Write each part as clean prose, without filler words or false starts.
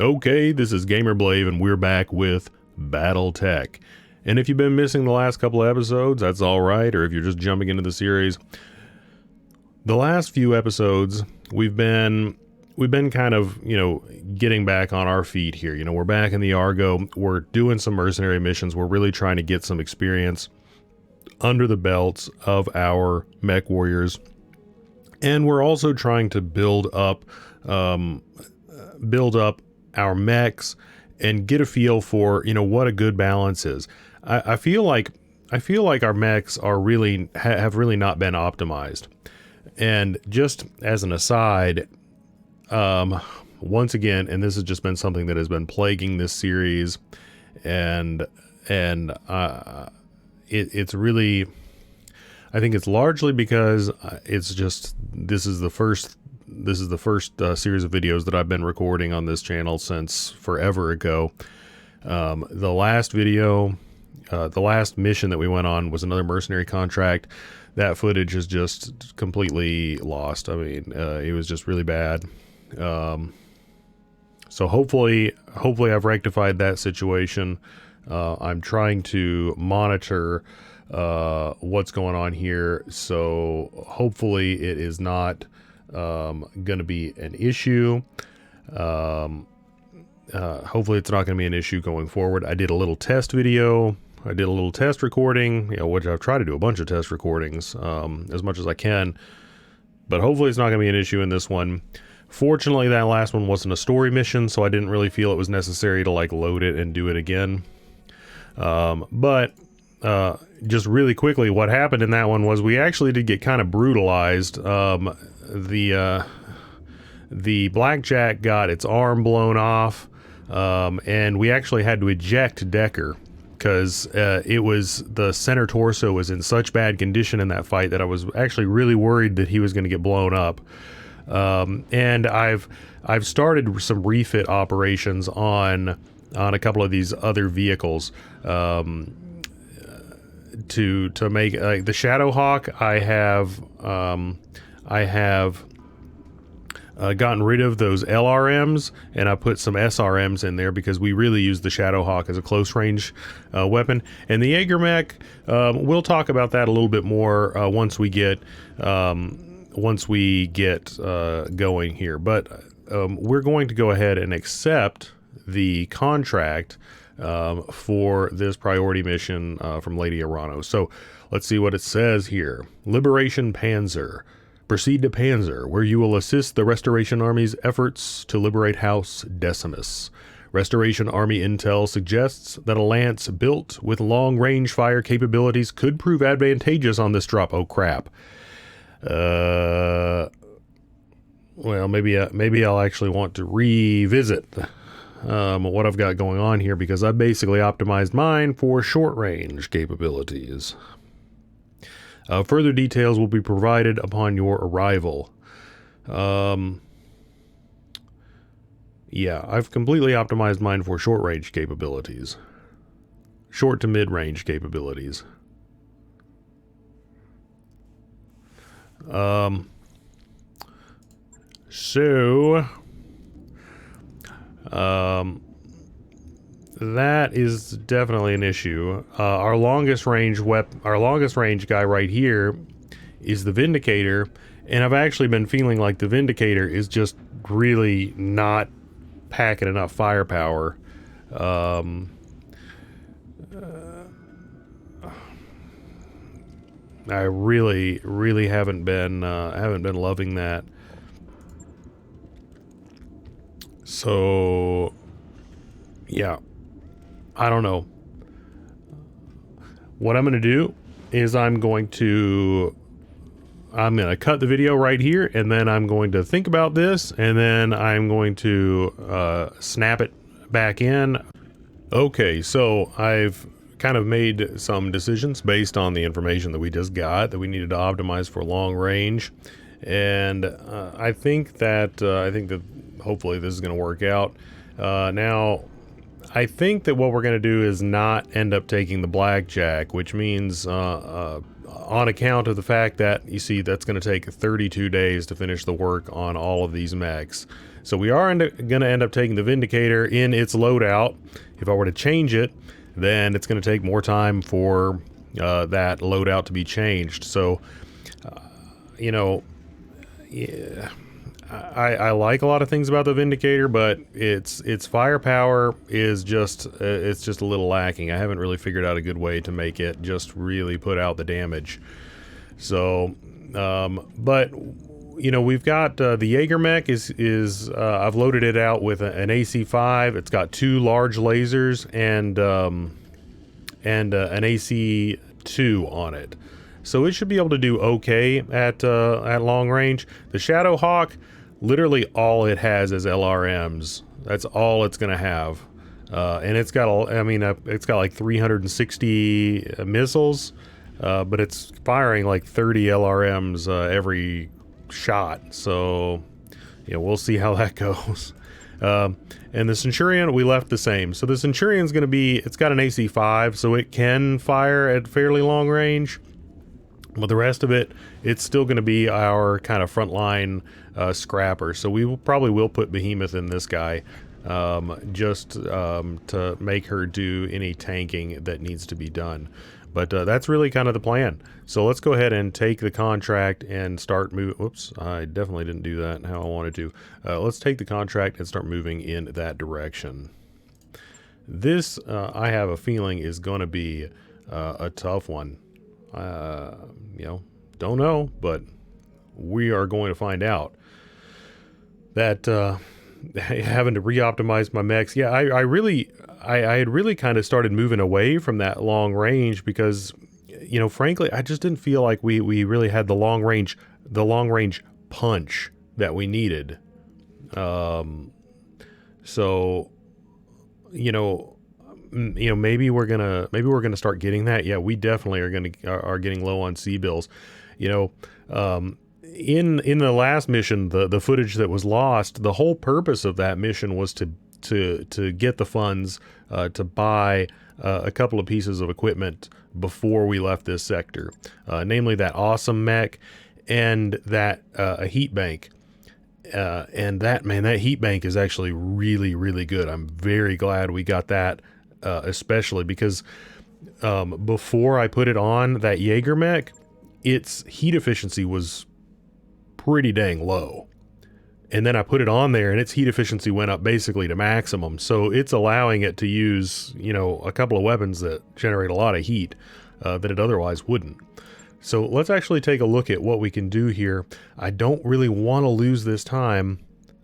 Okay, this is Gamerblave, and we're back with Battletech. And if you've been missing the last couple of episodes, that's alright, or if you're just jumping into the series, the last few episodes, we've been kind of, getting back on our feet here. We're back in the Argo, we're doing some mercenary missions, we're really trying to get some experience under the belts of our mech warriors, and we're also trying to build up our mechs and get a feel for what a good balance is. I feel like our mechs are really have really not been optimized. And just as an aside, once again, and this has just been something that has been plaguing this series, and it's really, I think it's largely because it's just this is the first series of videos that I've been recording on this channel since forever ago. The last video, the last mission that we went on was another mercenary contract. That footage is just completely lost. I mean, it was just really bad. So hopefully I've rectified that situation. I'm trying to monitor what's going on here, so hopefully it is not going to be an issue. Hopefully it's not going to be an issue going forward. I did a little test video. I did a little test recording, which I've tried to do a bunch of test recordings as much as I can, but hopefully it's not going to be an issue in this one. Fortunately, that last one wasn't a story mission, so I didn't really feel it was necessary to load it and do it again. But just really quickly, what happened in that one was we actually did get kind of brutalized. The Blackjack got its arm blown off, and we actually had to eject Decker because the center torso was in such bad condition in that fight that I was actually really worried that he was going to get blown up. And I've started some refit operations on a couple of these other vehicles to make the Shadowhawk. I have gotten rid of those LRMs, and I put some SRMs in there because we really use the Shadowhawk as a close range weapon. And the Jaeger mech, we'll talk about that a little bit more once we get going here. But we're going to go ahead and accept the contract for this priority mission from Lady Arano. So let's see what it says here. Liberation Panzyr. Proceed to Panzyr, where you will assist the Restoration Army's efforts to liberate House Decimus. Restoration Army intel suggests that a lance built with long-range fire capabilities could prove advantageous on this drop. Oh crap. Well, maybe I'll actually want to revisit what I've got going on here, because I basically optimized mine for short-range capabilities. Further details will be provided upon your arrival. Yeah, I've completely optimized mine for short-range capabilities. Short to mid-range capabilities. That is definitely an issue. Our longest range guy right here is the Vindicator, and I've actually been feeling like the Vindicator is just really not packing enough firepower. I really haven't been loving that. So yeah, I don't know. What I'm going to do is I'm going to cut the video right here, and then I'm going to think about this, and then I'm going to snap it back in. Okay, so I've kind of made some decisions based on the information that we just got that we needed to optimize for long range, and I think that hopefully this is going to work out. Now, I think that what we're going to do is not end up taking the Blackjack, which means on on account of the fact that, you see, that's going to take 32 days to finish the work on all of these mechs. So we are going to end up taking the Vindicator in its loadout. If I were to change it, then it's going to take more time for that loadout to be changed. So, you know, yeah, I like a lot of things about the Vindicator, but its firepower is just it's just a little lacking. I haven't really figured out a good way to make it just really put out the damage. So, but you know, we've got the Jaeger mech is I've loaded it out with an AC5. It's got 2 large lasers and an AC2 on it. So it should be able to do okay at long range. The Shadow Hawk, literally all it has is LRMs. That's all it's gonna have, and it's got it's got like 360 missiles, but it's firing like 30 LRMs every shot. So yeah, we'll see how that goes. And the Centurion, we left the same. So the Centurion's gonna be, it's got an AC5, so it can fire at fairly long range. But the rest of it, it's still going to be our kind of frontline scrapper. So we probably will put Behemoth in this guy just to make her do any tanking that needs to be done. But that's really kind of the plan. So let's go ahead and take the contract and start moving. Whoops, I definitely didn't do that how I wanted to. Let's take the contract and start moving in that direction. This, I have a feeling, is going to be a tough one. You know, don't know, but we are going to find out. That having to re-optimize my mechs, yeah, I had really kind of started moving away from that long range because, you know, frankly, I just didn't feel like we really had the long range punch that we needed. So, you know, maybe we're gonna start getting that. Yeah, we definitely are getting low on C-bills. You know, in the last mission, the footage that was lost, the whole purpose of that mission was to get the funds to buy a couple of pieces of equipment before we left this sector, namely that awesome mech and that a heat bank. And that heat bank is actually really, really good. I'm very glad we got that. Especially because before I put it on that Jaeger mech, its heat efficiency was pretty dang low. And then I put it on there and its heat efficiency went up basically to maximum. So it's allowing it to use, you know, a couple of weapons that generate a lot of heat that it otherwise wouldn't. So let's actually take a look at what we can do here. I don't really want to lose this time.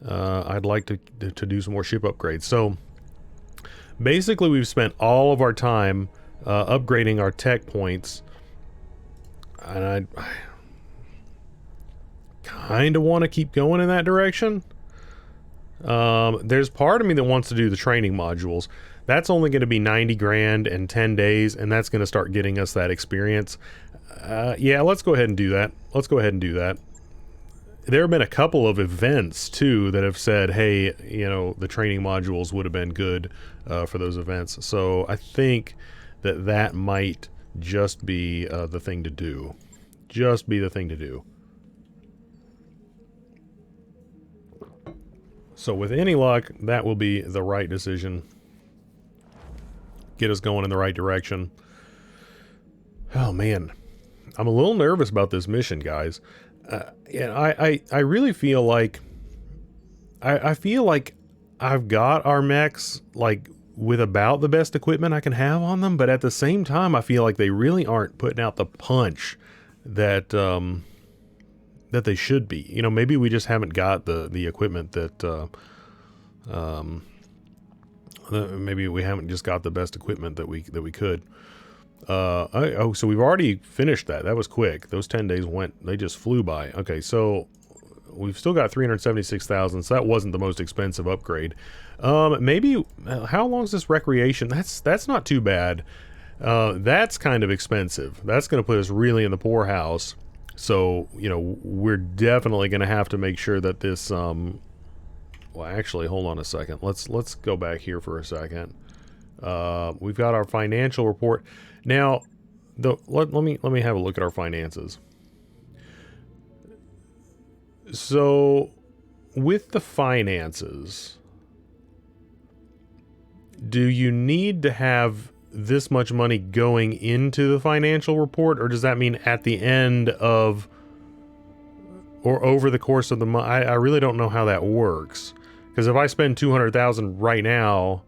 I'd like to do some more ship upgrades. So basically, we've spent all of our time upgrading our tech points, and I kind of want to keep going in that direction. There's part of me that wants to do the training modules. That's only going to be 90 grand and 10 days, and that's going to start getting us that experience. Yeah, let's go ahead and do that. There have been a couple of events, too, that have said, hey, you know, the training modules would have been good for those events. So I think that might just be the thing to do. Just be the thing to do. So with any luck, that will be the right decision. Get us going in the right direction. Oh, man. I'm a little nervous about this mission, guys. I really feel like I feel like I've got our mechs like with about the best equipment I can have on them, but at the same time I feel like they really aren't putting out the punch that that they should be. You know, maybe we just haven't got the equipment that maybe we haven't just got the best equipment that we could. So we've already finished that. That was quick. Those 10 days they just flew by. Okay, so we've still got 376,000, so that wasn't the most expensive upgrade. Maybe, how long is this recreation? That's not too bad. That's kind of expensive. That's going to put us really in the poorhouse. So, you know, we're definitely going to have to make sure that this, well, actually, hold on a second. Let's go back here for a second. We've got our financial report. Now, let me have a look at our finances. So, with the finances, do you need to have this much money going into the financial report, or does that mean at the end of, or over the course of the month? I really don't know how that works, because if I spend 200,000 right now,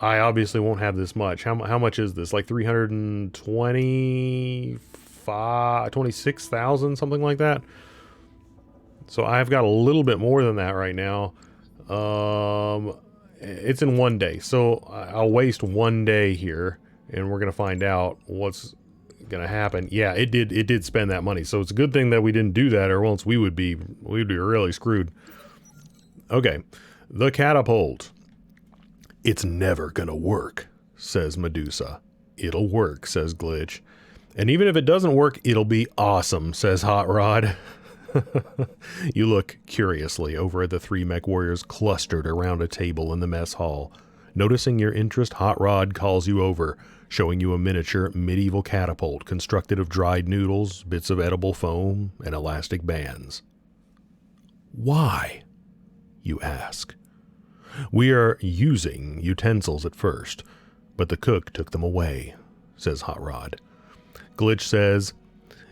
I obviously won't have this much. How much is this? Like 26,000, something like that. So I've got a little bit more than that right now. It's in 1 day, so I'll waste 1 day here, and we're gonna find out what's gonna happen. Yeah, it did spend that money, so it's a good thing that we didn't do that, or else we'd be really screwed. Okay, the catapult. It's never gonna work, says Medusa. It'll work, says Glitch. And even if it doesn't work, it'll be awesome, says Hot Rod. You look curiously over at the 3 mech warriors clustered around a table in the mess hall. Noticing your interest, Hot Rod calls you over, showing you a miniature medieval catapult constructed of dried noodles, bits of edible foam, and elastic bands. Why? You ask. We are using utensils at first, but the cook took them away, says Hot Rod. Glitch says,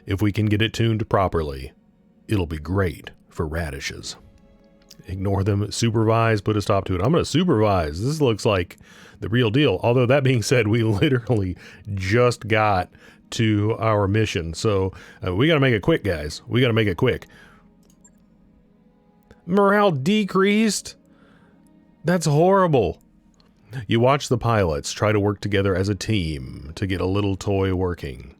if we can get it tuned properly, it'll be great for radishes. Ignore them, supervise, put a stop to it. I'm going to supervise. This looks like the real deal. Although that being said, we literally just got to our mission. So we got to make it quick, guys. We got to make it quick. Morale decreased? That's horrible. You watch the pilots try to work together as a team to get a little toy working.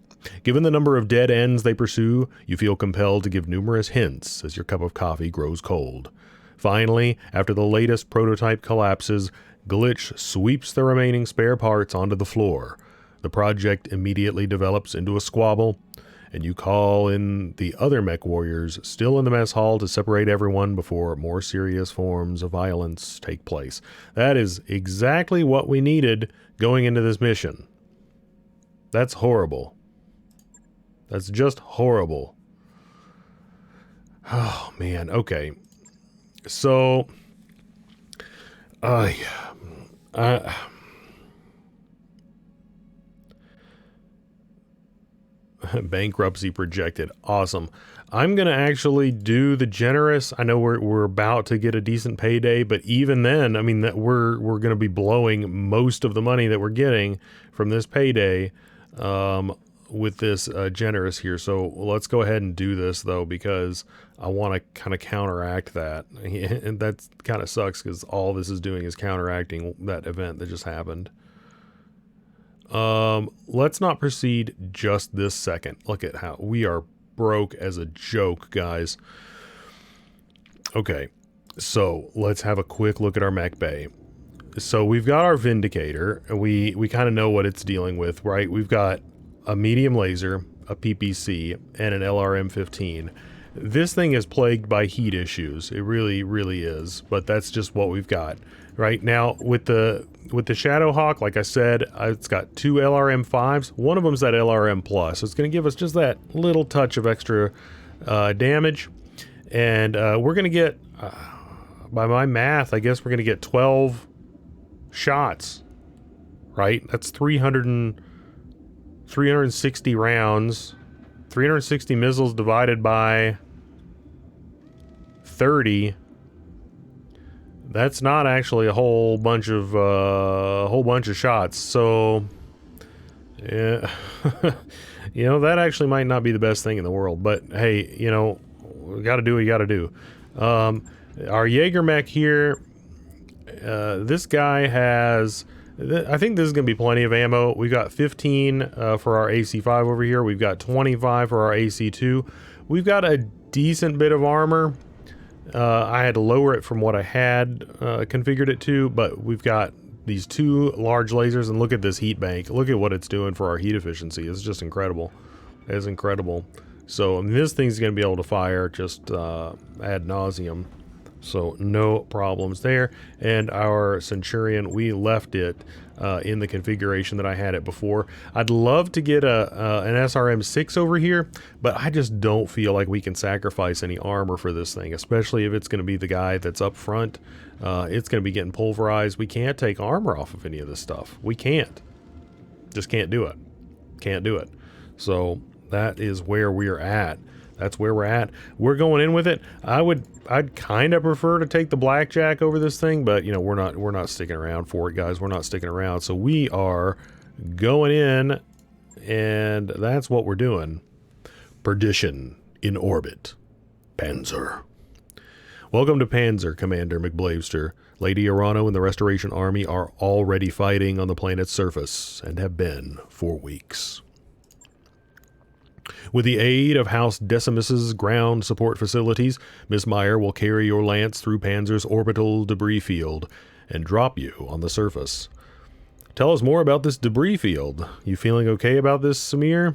Given the number of dead ends they pursue, you feel compelled to give numerous hints as your cup of coffee grows cold. Finally, after the latest prototype collapses, Glitch sweeps the remaining spare parts onto the floor. The project immediately develops into a squabble, and you call in the other mech warriors still in the mess hall to separate everyone before more serious forms of violence take place. That is exactly what we needed going into this mission. That's horrible. That's just horrible. Oh, man. Okay. So, bankruptcy projected. Awesome. I'm going to actually do the generous. I know we're about to get a decent payday, but even then, I mean, that we're going to be blowing most of the money that we're getting from this payday, with this generous here. So let's go ahead and do this though, because I want to kind of counteract that. And that kind of sucks because all this is doing is counteracting that event that just happened. Let's not proceed just this second. Look at how we are broke as a joke, guys. Okay, so let's have a quick look at our mech bay. So we've got our Vindicator, and we kind of know what it's dealing with, right? We've got a medium laser, a PPC, and an LRM-15. This thing is plagued by heat issues. It really, really is. But that's just what we've got right now with the Shadowhawk. Like I said, it's got 2 LRM-5s. One of them's that LRM Plus. So it's going to give us just that little touch of extra damage, and we're going to get, by my math, I guess we're going to get 12 shots. Right? That's 360 rounds, 360 missiles divided by 30. That's not actually a whole bunch of shots. So, yeah, you know, that actually might not be the best thing in the world. But hey, you know, we got to do what you got to do. Our Jaeger mech here. This guy has. I think this is going to be plenty of ammo. We've got 15 for our AC-5 over here. We've got 25 for our AC-2. We've got a decent bit of armor. I had to lower it from what I had configured it to, but we've got these 2 large lasers, and look at this heat bank. Look at what it's doing for our heat efficiency. It's just incredible. It's incredible. So I mean, this thing's going to be able to fire just ad nauseum. So no problems there. And our Centurion, we left it in the configuration that I had it before. I'd love to get an SRM-6 over here, but I just don't feel like we can sacrifice any armor for this thing, especially if it's going to be the guy that's up front. It's going to be getting pulverized. We can't take armor off of any of this stuff. We can't. Just can't do it. Can't do it. So that is where we're at. That's where we're at. We're going in with it. I'd kind of prefer to take the blackjack over this thing, but you know, we're not sticking around for it, guys. We're not sticking around. So we are going in, and that's what we're doing. Perdition in orbit. Panzyr. Welcome to Panzyr, Commander McBlavester. Lady Arano and the Restoration Army are already fighting on the planet's surface, and have been for weeks. With the aid of House Decimus's ground support facilities, Miss Meyer will carry your lance through Panzyr's orbital debris field and drop you on the surface. Tell us more about this debris field. You feeling okay about this, Samir?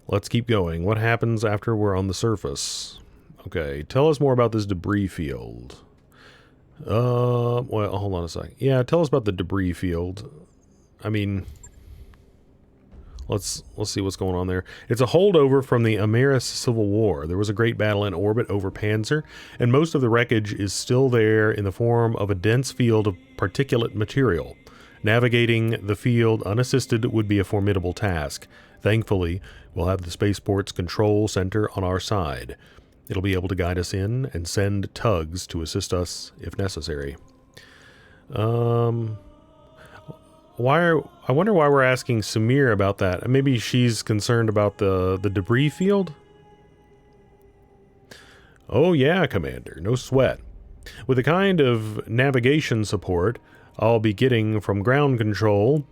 Let's keep going. What happens after we're on the surface? Okay, tell us more about this debris field. Well, hold on a sec. Yeah, tell us about the debris field. I mean, let's see what's going on there. It's a holdover from the Ameris Civil War. There was a great battle in orbit over Panzyr, and most of the wreckage is still there in the form of a dense field of particulate material. Navigating the field unassisted would be a formidable task. Thankfully, we'll have the spaceport's control center on our side. It'll be able to guide us in and send tugs to assist us if necessary. I wonder why we're asking Samir about that. Maybe she's concerned about the debris field? Oh yeah, Commander, no sweat. With the kind of navigation support I'll be getting from ground control,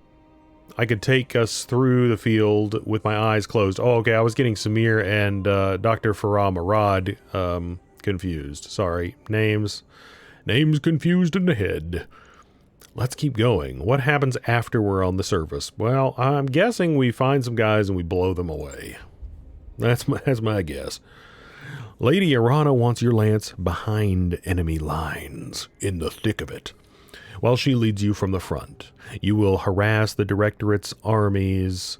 I could take us through the field with my eyes closed. Oh, okay, I was getting Samir and Dr. Farah Marad confused. Sorry, names confused in the head. Let's keep going. What happens after we're on the surface? Well, I'm guessing we find some guys and we blow them away. That's my guess. Lady Arano wants your lance behind enemy lines, in the thick of it, while she leads you from the front. You will harass the Directorate's armies,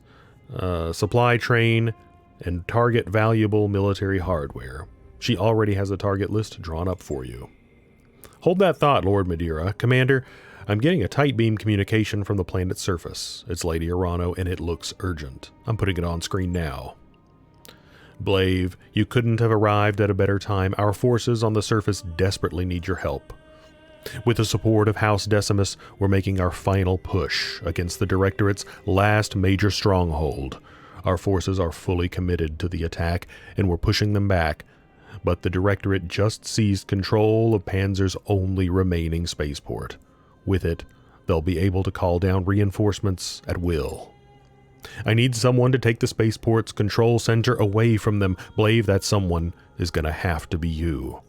supply train, and target valuable military hardware. She already has a target list drawn up for you. Hold that thought, Lord Madeira. Commander, I'm getting a tight beam communication from the planet's surface. It's Lady Arano, and it looks urgent. I'm putting it on screen now. Blave, you couldn't have arrived at a better time. Our forces on the surface desperately need your help. With the support of House Decimus, we're making our final push against the Directorate's last major stronghold. Our forces are fully committed to the attack, and we're pushing them back. But the Directorate just seized control of Panzyr's only remaining spaceport. With it, they'll be able to call down reinforcements at will. I need someone to take the spaceport's control center away from them. Blave, that someone is going to have to be you.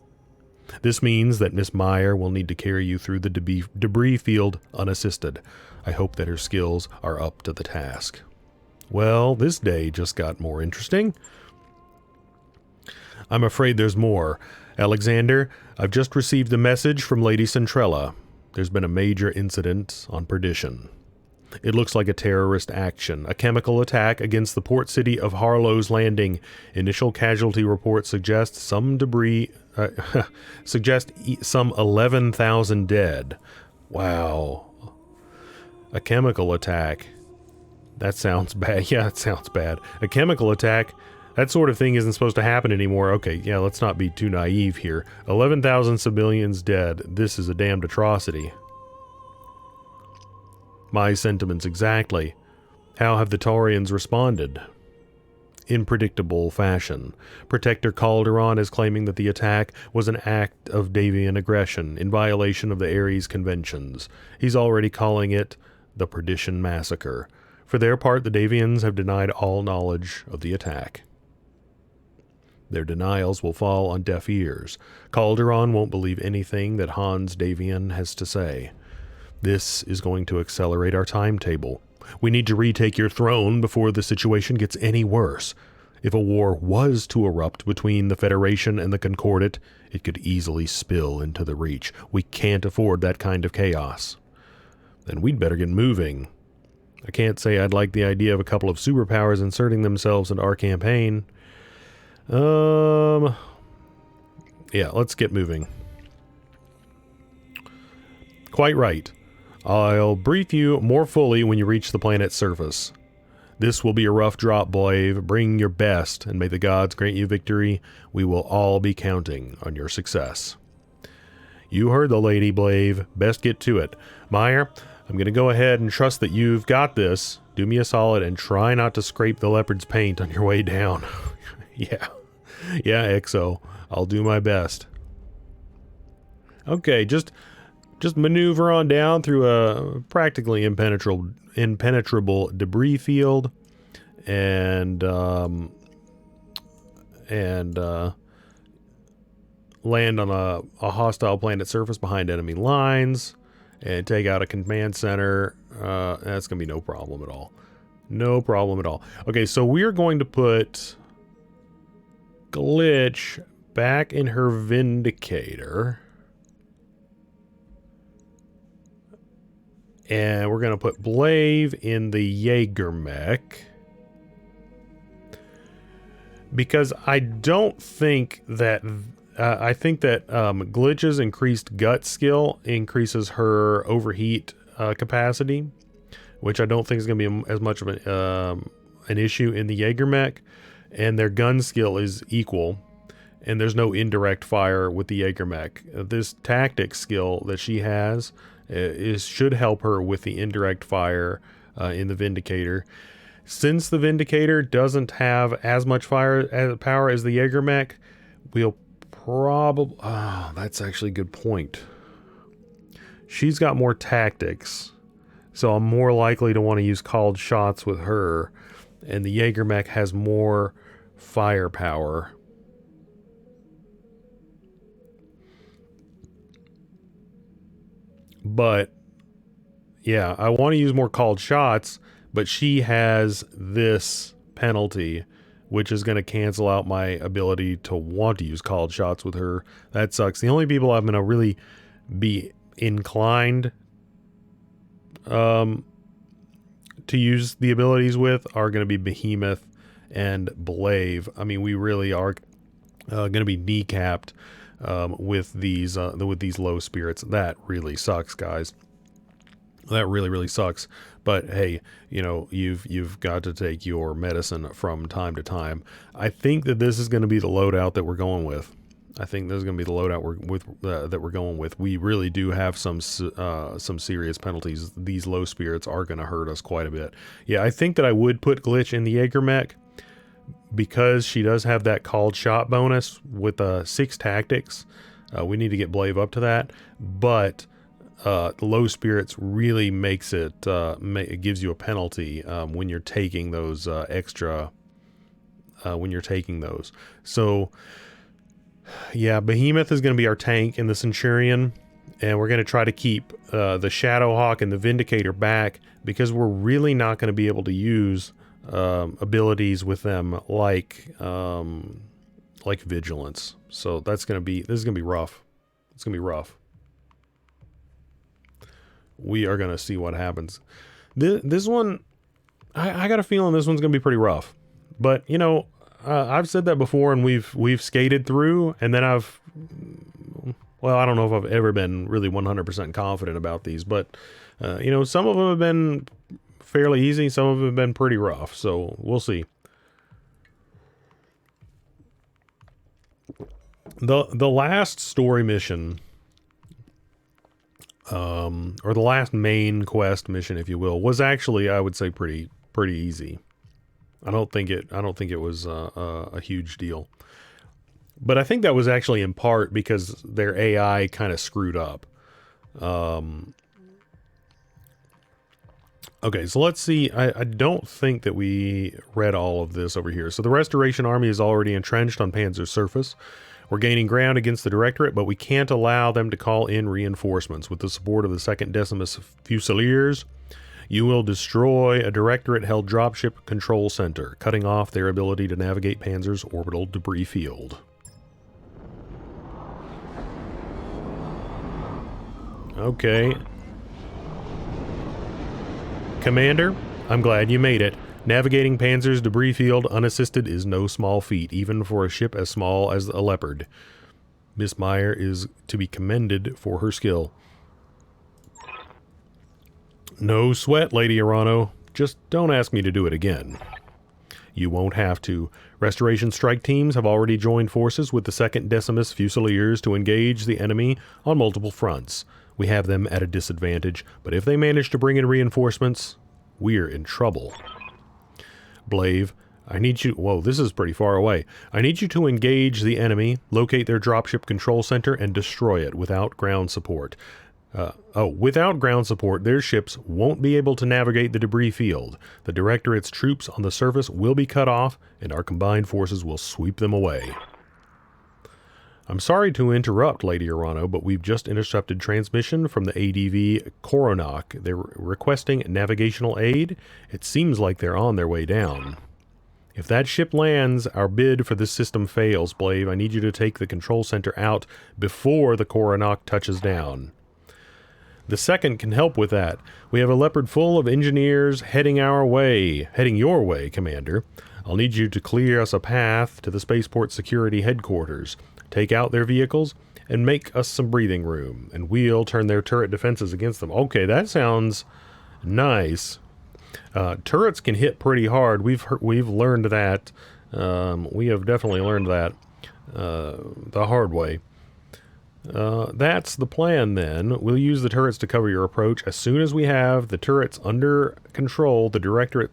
This means that Miss Meyer will need to carry you through the debris field unassisted. I hope that her skills are up to the task. Well, this day just got more interesting. I'm afraid there's more. Alexander, I've just received the message from Lady Centrella. There's been a major incident on Perdition. It looks like a terrorist action, a chemical attack against the port city of Harlow's Landing. Initial casualty reports suggest some debris, some 11,000 dead. Wow. A chemical attack. That sounds bad. Yeah, it sounds bad. A chemical attack. That sort of thing isn't supposed to happen anymore. Okay, yeah, let's not be too naive here. 11,000 civilians dead. This is a damned atrocity. My sentiments exactly. How have the Taurians responded? In predictable fashion. Protector Calderon is claiming that the attack was an act of Davian aggression in violation of the Ares Conventions. He's already calling it the Perdition Massacre. For their part, the Davians have denied all knowledge of the attack. Their denials will fall on deaf ears. Calderon won't believe anything that Hans Davian has to say. This is going to accelerate our timetable. We need to retake your throne before the situation gets any worse. If a war was to erupt between the Federation and the Concordat, it could easily spill into the Reach. We can't afford that kind of chaos. Then we'd better get moving. I can't say I'd like the idea of a couple of superpowers inserting themselves into our campaign. Yeah, let's get moving. Quite right. I'll brief you more fully when you reach the planet's surface. This will be a rough drop, Blave. Bring your best, and may the gods grant you victory. We will all be counting on your success. You heard the lady, Blave. Best get to it. Meyer, I'm going to go ahead and trust that you've got this. Do me a solid and try not to scrape the leopard's paint on your way down. Yeah, XO. I'll do my best. Okay, just maneuver on down through a practically impenetrable debris field, and land on a hostile planet surface behind enemy lines, and take out a command center. That's gonna be no problem at all. No problem at all. Okay, so we're going to put Glitch back in her Vindicator. And we're going to put Blave in the Jägermech. Because I don't think that... I think that Glitch's increased gut skill increases her overheat capacity. Which I don't think is going to be as much of an issue in the Jägermech. And their gun skill is equal. And there's no indirect fire with the Jägermech. This tactics skill that she has... should help her with the indirect fire in the Vindicator. Since the Vindicator doesn't have as much power as the Jägermech, we'll probably... Oh, that's actually a good point. She's got more tactics, so I'm more likely to want to use called shots with her, and the Jägermech has more firepower. But, yeah, I want to use more called shots, but she has this penalty, which is going to cancel out my ability to want to use called shots with her. That sucks. The only people I'm going to really be inclined to use the abilities with are going to be Behemoth and Blave. I mean, we really are going to be kneecapped with these low spirits. That really sucks, guys. That really sucks. But hey, you know, you've got to take your medicine from time to time. I think that this is going to be the loadout that we're going with. I think this is going to be the loadout that we're going with. We really do have some serious penalties. These low spirits are going to hurt us quite a bit. Yeah, I think that I would put Glitch in the Jägermech, because she does have that called shot bonus with 6 tactics. We need to get Blave up to that, but the low spirits really makes it, it gives you a penalty when you're taking those So yeah, Behemoth is going to be our tank in the Centurion, and we're going to try to keep the Shadowhawk and the Vindicator back, because we're really not going to be able to use abilities with them like Vigilance. So this is gonna be rough. It's gonna be rough. We are gonna see what happens. This one, I got a feeling this one's gonna be pretty rough. But you know, I've said that before, and we've skated through, and then I don't know if I've ever been really 100% confident about these, but you know, some of them have been fairly easy, some of them have been pretty rough, so we'll see. The last story mission, or the last main quest mission, if you will, was actually, I would say, pretty easy. I don't think it was a huge deal, but I think that was actually in part because their AI kind of screwed up. Okay, so let's see. I don't think that we read all of this over here. So the Restoration Army is already entrenched on Panzyr's surface. We're gaining ground against the Directorate, but we can't allow them to call in reinforcements. With the support of the 2nd Decimus Fusiliers, You will destroy a Directorate-held dropship control center, cutting off their ability to navigate Panzyr's orbital debris field. Okay. Commander, I'm glad you made it. Navigating Panzyr's debris field unassisted is no small feat, even for a ship as small as a Leopard. Miss Meyer is to be commended for her skill. No sweat, Lady Arano. Just don't ask me to do it again. You won't have to. Restoration strike teams have already joined forces with the 2nd Decimus Fusiliers to engage the enemy on multiple fronts. We have them at a disadvantage, but if they manage to bring in reinforcements, we're in trouble. Blave, I need you... Whoa, this is pretty far away. I need you to engage the enemy, locate their dropship control center, and destroy it without ground support. Without ground support, their ships won't be able to navigate the debris field. The Directorate's troops on the surface will be cut off, and our combined forces will sweep them away. I'm sorry to interrupt, Lady Arano, but we've just intercepted transmission from the ADV Koronok. They're requesting navigational aid. It seems like they're on their way down. If that ship lands, our bid for this system fails, Blave. I need you to take the control center out before the Koronok touches down. The 2nd can help with that. We have a Leopard full of engineers heading your way, Commander. I'll need you to clear us a path to the Spaceport Security Headquarters. Take out their vehicles and make us some breathing room, and we'll turn their turret defenses against them. Okay, that sounds nice. Turrets can hit pretty hard. We've learned that. We have definitely learned that the hard way. That's the plan then. We'll use the turrets to cover your approach. As soon as we have the turrets under control, the Directorate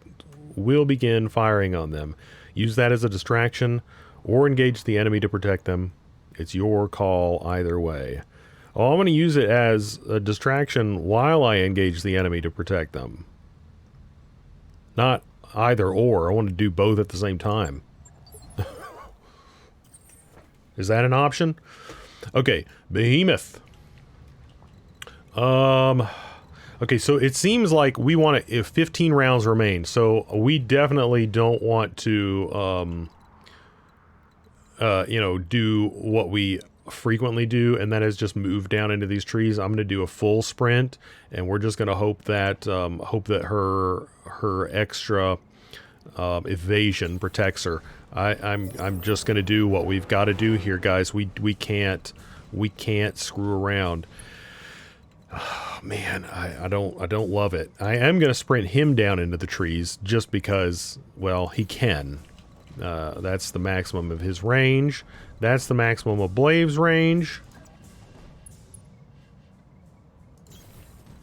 will begin firing on them. Use that as a distraction or engage the enemy to protect them. It's your call either way. Oh, I'm going to use it as a distraction while I engage the enemy to protect them. Not either or. I want to do both at the same time. Is that an option? Okay, Behemoth. Okay, so it seems like we want to, if 15 rounds remain, so we definitely don't want to, do what we frequently do, and that is just move down into these trees. I'm going to do a full sprint, and we're just going to hope that her extra evasion protects her. I'm just going to do what we've got to do here, guys. We can't screw around. Oh, man, I don't love it. I am going to sprint him down into the trees just because, well, he can. That's the maximum of his range. That's the maximum of Blave's range.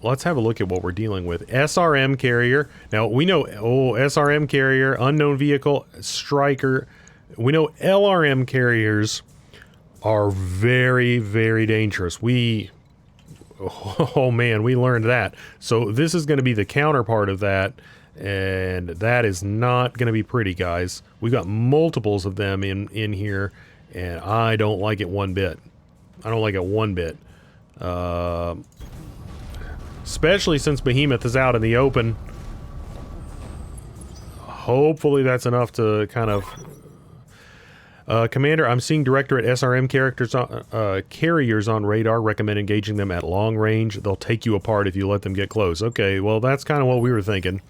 Let's have a look at what we're dealing with. SRM carrier. Now, we know, SRM carrier, unknown vehicle, striker. We know LRM carriers are very, very dangerous. Oh man, we learned that. So this is going to be the counterpart of that, and that is not going to be pretty, guys. We've got multiples of them in here, and I don't like it one bit. I don't like it one bit. Especially since Behemoth is out in the open. Hopefully that's enough to kind of... Commander, I'm seeing Directorate SRM carriers on radar. Recommend engaging them at long range. They'll take you apart if you let them get close. Okay, well, that's kind of what we were thinking.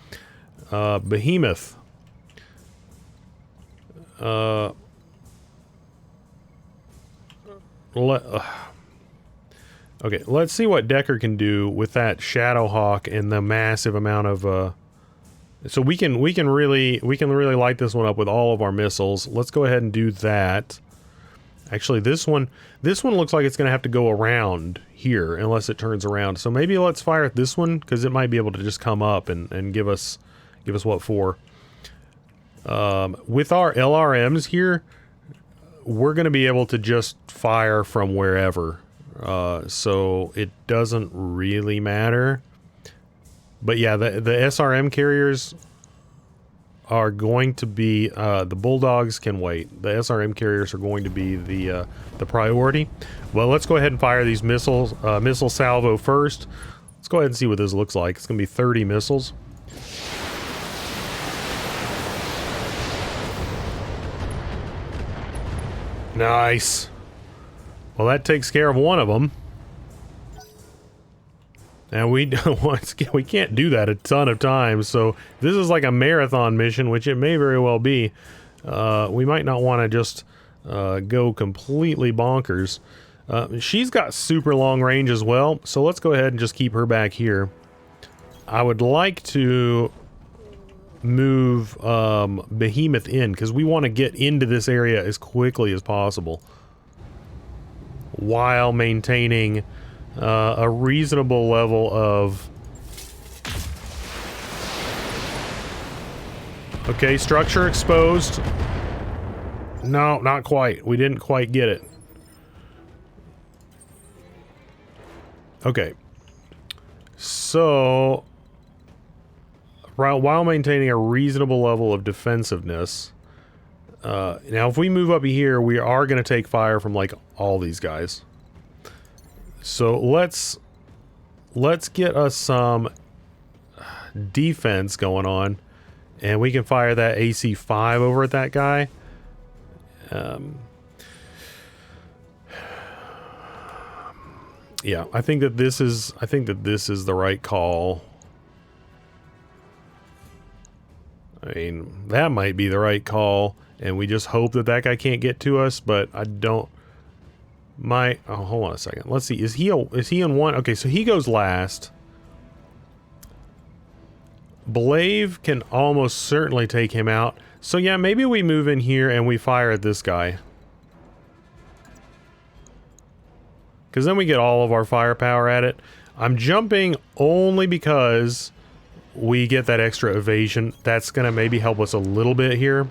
Behemoth. Okay, let's see what Decker can do with that Shadowhawk and the massive amount of... So we can really light this one up with all of our missiles. Let's go ahead and do that. Actually, this one looks like it's going to have to go around here unless it turns around. So maybe let's fire at this one because it might be able to just come up and give us what for. With our LRMs here, we're going to be able to just fire from wherever. So it doesn't really matter. But yeah, the SRM carriers are going to be, the Bulldogs can wait. The SRM carriers are going to be the priority. Well, let's go ahead and fire these missiles, missile salvo first. Let's go ahead and see what this looks like. It's going to be 30 missiles. Nice. Well, that takes care of one of them. And we can't do that a ton of times, so this is like a marathon mission, which it may very well be. We might not want to just go completely bonkers. She's got super long range as well, so let's go ahead and just keep her back here. I would like to move Behemoth in, because we want to get into this area as quickly as possible while maintaining a reasonable level of... Okay, structure exposed. No, not quite. We didn't quite get it. Okay. So, while maintaining a reasonable level of defensiveness... now, if we move up here, we are going to take fire from, like, all these guys. So let's get us some defense going on, and we can fire that AC-5 over at that guy. Yeah, I think that this is the right call. I mean, that might be the right call, and we just hope that that guy can't get to us, but I don't... oh, hold on a second. Let's see. Is he in one? Okay, so he goes last. Blave can almost certainly take him out. So yeah, maybe we move in here and we fire at this guy. Because then we get all of our firepower at it. I'm jumping only because we get that extra evasion. That's going to maybe help us a little bit here.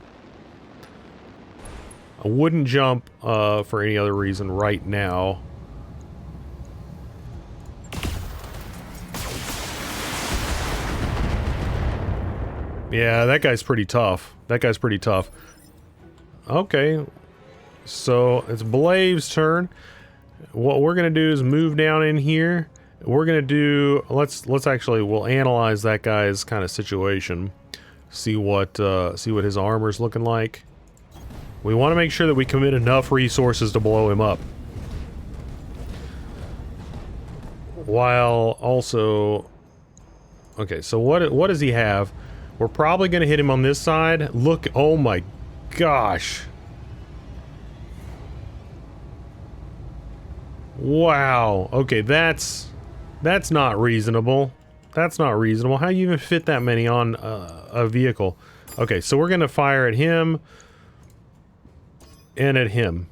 I wouldn't jump for any other reason right now. Yeah, that guy's pretty tough. That guy's pretty tough. Okay. So, it's Blave's turn. What we're going to do is move down in here. We're going to do... we'll analyze that guy's kind of situation. See what his armor's looking like. We want to make sure that we commit enough resources to blow him up. While also... Okay, so what does he have? We're probably going to hit him on this side. Look, oh my gosh. Wow. Okay, that's not reasonable. That's not reasonable. How do you even fit that many on a vehicle? Okay, so we're going to fire at him and at him.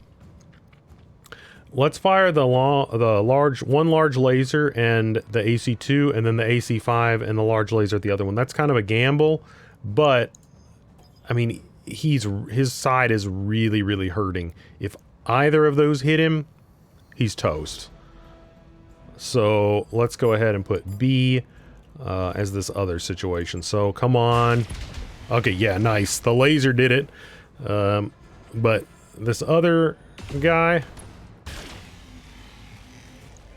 Let's fire the one large laser and the AC-2, and then the AC-5 and the large laser at the other one. That's kind of a gamble, but I mean, his side is really, really hurting. If either of those hit him, he's toast. So let's go ahead and put B as this other situation. So come on. Okay, yeah, nice. The laser did it. But this other guy...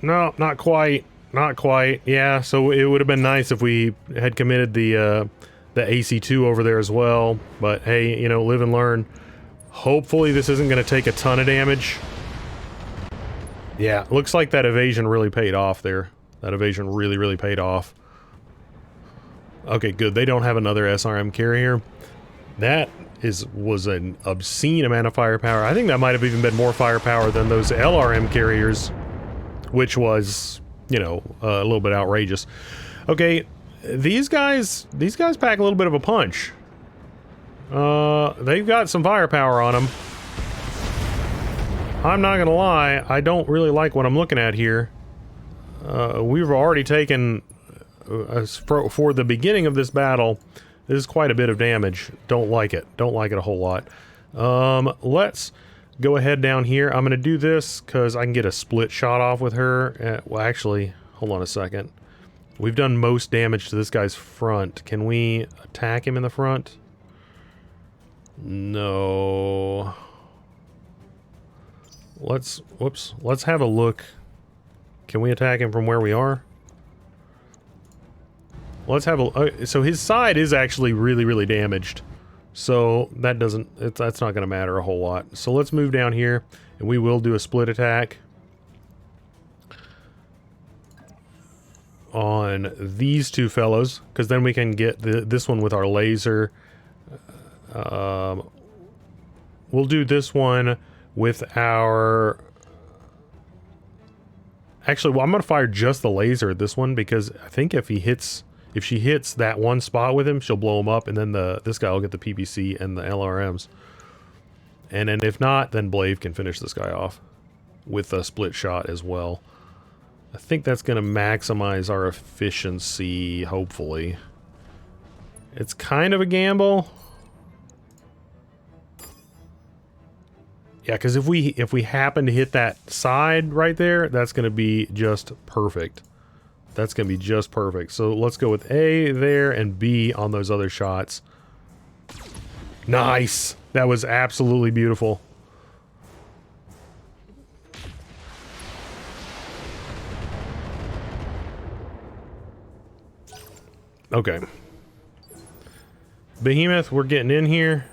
No, not quite. Not quite. Yeah, so it would have been nice if we had committed the AC-2 over there as well. But hey, you know, live and learn. Hopefully this isn't going to take a ton of damage. Yeah, looks like that evasion really paid off there. That evasion really, really paid off. Okay, good. They don't have another SRM carrier. That was an obscene amount of firepower. I think that might have even been more firepower than those LRM carriers, which was, you know, a little bit outrageous. Okay, these guys pack a little bit of a punch. They've got some firepower on them. I'm not gonna lie, I don't really like what I'm looking at here. We've already taken, for the beginning of this battle, this is quite a bit of damage. Don't like it. Don't like it a whole lot. Let's go ahead down here. I'm going to do this because I can get a split shot off with her. Well, actually, hold on a second. We've done most damage to this guy's front. Can we attack him in the front? No. Let's have a look. Can we attack him from where we are? Let's have a... so his side is actually really, really damaged. So that doesn't... that's not going to matter a whole lot. So let's move down here, and we will do a split attack on these two fellows, because then we can get this one with our laser. We'll do this one with our... Actually, well, I'm going to fire just the laser at this one, because I think if she hits that one spot with him, she'll blow him up, and then this guy will get the PPC and the LRMs. And then if not, then Blave can finish this guy off with a split shot as well. I think that's going to maximize our efficiency, hopefully. It's kind of a gamble. Yeah, because if we happen to hit that side right there, that's going to be just perfect. That's going to be just perfect. So let's go with A there and B on those other shots. Nice! That was absolutely beautiful. Okay. Behemoth, we're getting in here.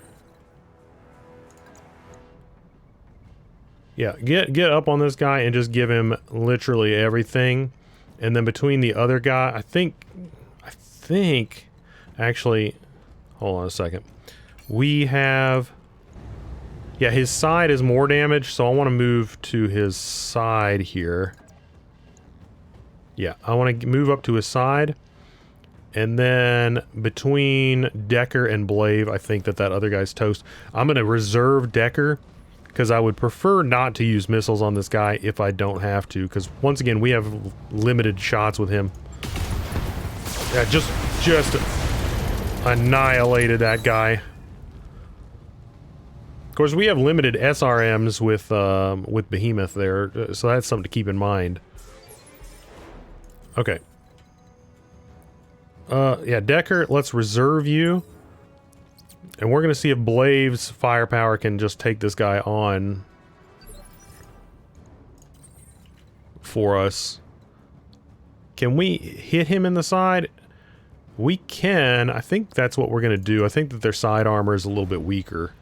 Yeah, get up on this guy and just give him literally everything. And then between the other guy, I think, actually, hold on a second. We have, yeah, his side is more damaged, so I want to move to his side here. Yeah, I want to move up to his side. And then between Decker and Blave, I think that other guy's toast. I'm going to reserve Decker, because I would prefer not to use missiles on this guy if I don't have to, because once again, we have limited shots with him. Yeah, just annihilated that guy. Of course, we have limited SRMs with Behemoth there, so that's something to keep in mind. Okay. Yeah, Decker, let's reserve you. And we're going to see if Blave's firepower can just take this guy on for us. Can we hit him in the side? We can. I think that's what we're going to do. I think that their side armor is a little bit weaker.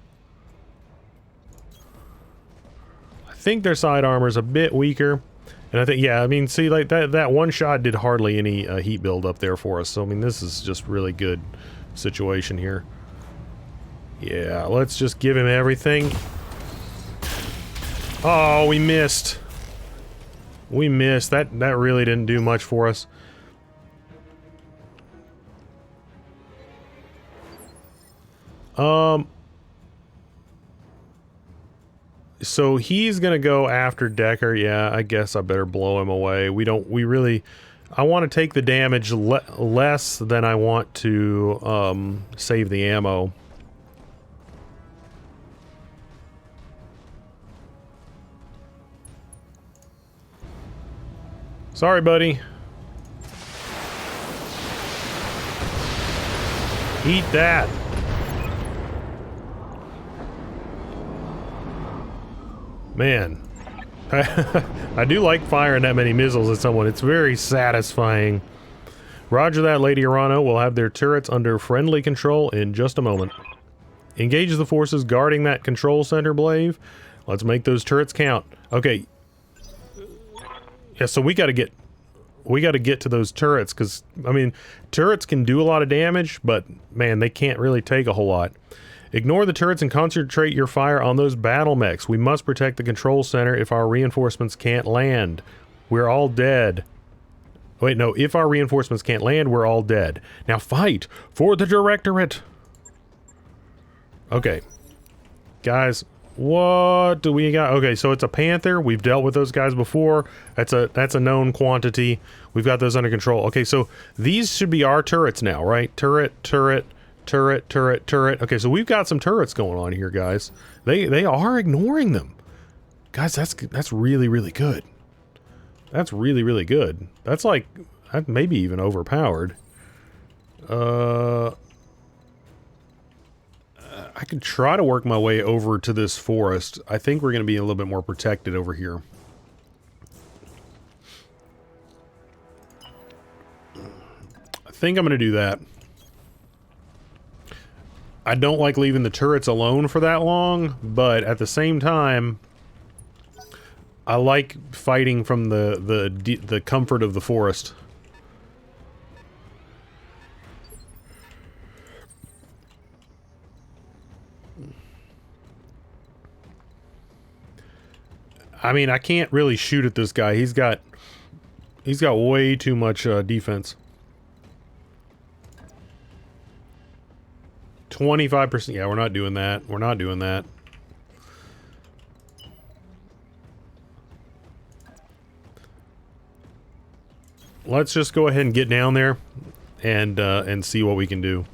I think their side armor is a bit weaker. And I think, yeah, I mean, see, like, that one shot did hardly any heat build up there for us. So, I mean, this is just really good situation here. Yeah, let's just give him everything. Oh, we missed. We missed. That really didn't do much for us. So he's gonna go after Decker. Yeah, I guess I better blow him away. I want to take the damage less than I want to save the ammo. Sorry, buddy. Eat that. Man. I do like firing that many missiles at someone. It's very satisfying. Roger that, Lady Arano. Will have their turrets under friendly control in just a moment. Engage the forces guarding that control center, Blave. Let's make those turrets count. Okay. Yeah, so we gotta get to those turrets, because, I mean, turrets can do a lot of damage, but, man, they can't really take a whole lot. Ignore the turrets and concentrate your fire on those battle mechs. We must protect the control center if our reinforcements can't land. We're all dead. Wait, no, if our reinforcements can't land, we're all dead. Now fight for the Directorate! Okay. Guys, what do we got? Okay, so it's a Panther. We've dealt with those guys before. That's a known quantity. We've got those under control. Okay, so these should be our turrets now, right? Turret. Okay, so we've got some turrets going on here, guys. They are ignoring them. Guys, that's really, really good. That's really, really good. That's like, that maybe even overpowered. I could try to work my way over to this forest. I think we're going to be a little bit more protected over here. I think I'm going to do that. I don't like leaving the turrets alone for that long, but at the same time, I like fighting from the comfort of the forest. I mean, I can't really shoot at this guy. He's got way too much defense. 25%. Yeah, we're not doing that. We're not doing that. Let's just go ahead and get down there and see what we can do.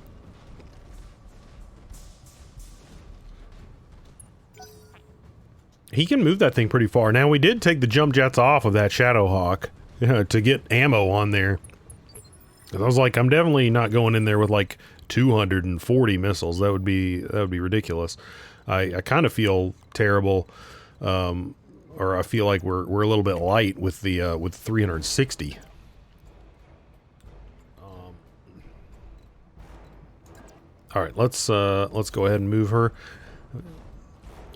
He can move that thing pretty far. Now, we did take the jump jets off of that Shadowhawk to get ammo on there. I was like, I'm definitely not going in there with like 240 missiles. That would be ridiculous. I kind of feel terrible, or I feel like we're a little bit light with the with 360. All right, let's go ahead and move her.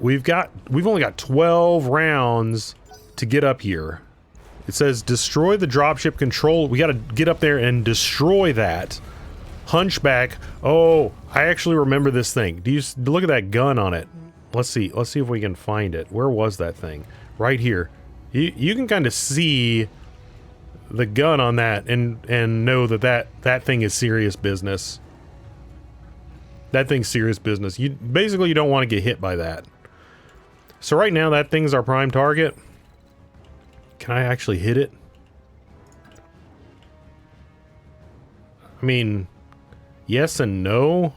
We've only got 12 rounds to get up here. It says destroy the dropship control. We got to get up there and destroy that. Hunchback. Oh, I actually remember this thing. Do you look at that gun on it? Let's see if we can find it. Where was that thing? Right here. You can kind of see the gun on that and know that thing is serious business. That thing's serious business. You basically don't want to get hit by that. So right now that thing's our prime target. Can I actually hit it? I mean, yes and no.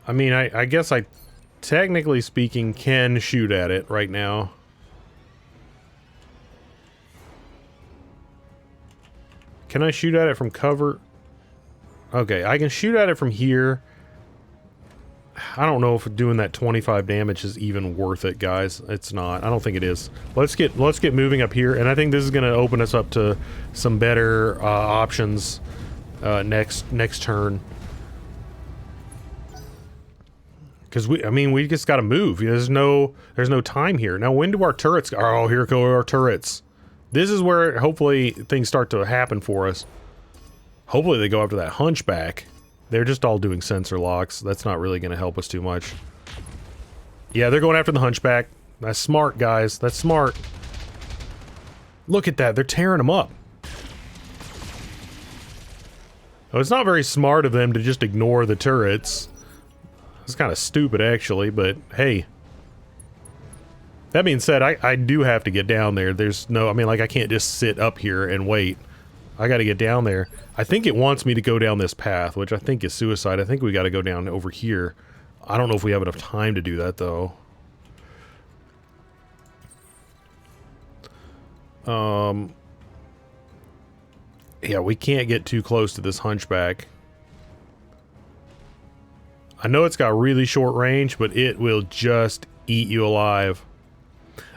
I mean, I guess I, technically speaking, can shoot at it right now. Can I shoot at it from cover? Okay, I can shoot at it from here. I don't know if doing that 25 damage is even worth it, guys. It's not. I don't think it is. Let's get moving up here, and I think this is going to open us up to some better options next turn. Because we just got to move. There's no time here. Now, when do our turrets? Oh, here go our turrets. This is where hopefully things start to happen for us. Hopefully they go after that hunchback. They're just all doing sensor locks. That's not really going to help us too much. Yeah, they're going after the hunchback. That's smart, guys. That's smart. Look at that. They're tearing them up. Oh, it's not very smart of them to just ignore the turrets. It's kind of stupid, actually, but hey. That being said, I do have to get down there. There's no... I mean, like, I can't just sit up here and wait. I gotta get down there. I think it wants me to go down this path, which I think is suicide. I think we gotta go down over here. I don't know if we have enough time to do that, though. Yeah, we can't get too close to this hunchback. I know it's got really short range, but it will just eat you alive.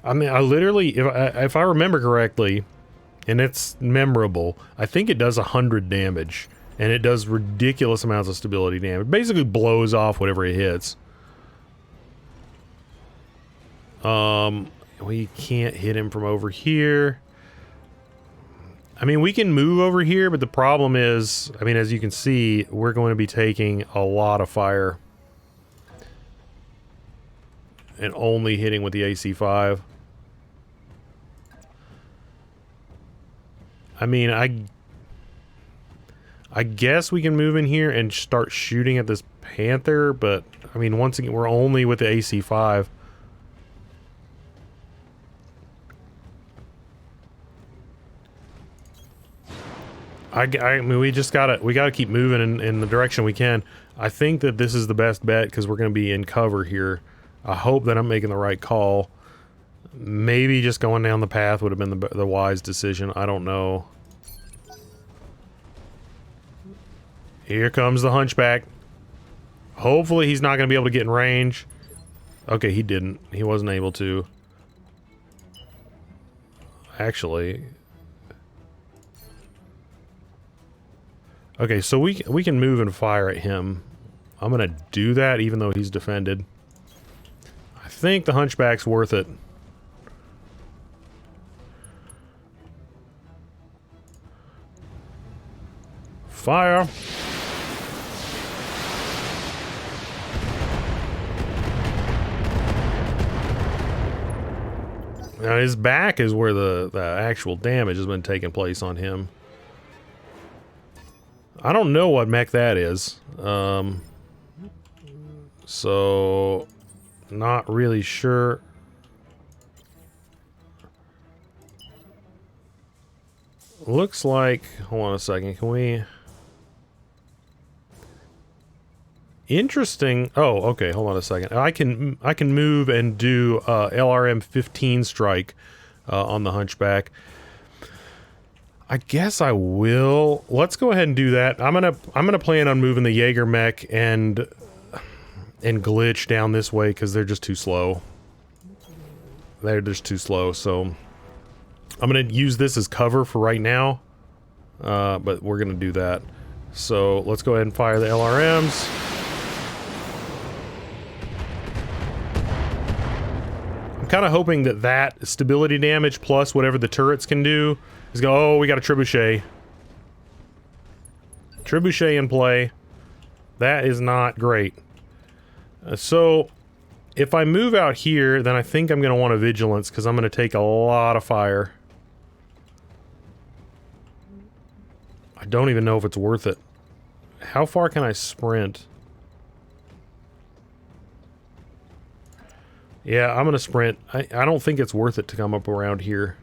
I mean, I literally, if I remember correctly, and it's memorable, I think it does 100 damage, and it does ridiculous amounts of stability damage. Basically blows off whatever it hits. We can't hit him from over here. I mean, we can move over here, but the problem is, I mean, as you can see, we're going to be taking a lot of fire. And only hitting with the AC-5. I mean, I guess we can move in here and start shooting at this Panther, but, I mean, once again, we're only with the AC-5. I mean, we gotta keep moving in the direction we can. I think that this is the best bet because we're going to be in cover here. I hope that I'm making the right call. Maybe just going down the path would have been the wise decision. I don't know. Here comes the hunchback. Hopefully he's not going to be able to get in range. Okay, he didn't. He wasn't able to. Actually. Okay, so we can move and fire at him. I'm going to do that even though he's defended. I think the Hunchback's worth it. Fire! Now his back is where the actual damage has been taking place on him. I don't know what mech that is. So not really sure. Looks like, hold on a second, can we... Interesting. Oh, okay, hold on a second. I can move and do LRM 15 strike on the Hunchback. I guess I will. Let's go ahead and do that. I'm gonna plan on moving the Jaeger mech and glitch down this way because they're just too slow. They're just too slow, so I'm gonna use this as cover for right now. But we're gonna do that. So let's go ahead and fire the LRMs. Kind of hoping that stability damage plus whatever the turrets can do is go. Oh, we got a trebuchet. Trebuchet in play. That is not great. So if I move out here, then I think I'm going to want a vigilance because I'm going to take a lot of fire. I don't even know if it's worth it. How far can I sprint? Yeah, I'm gonna sprint. I don't think it's worth it to come up around here.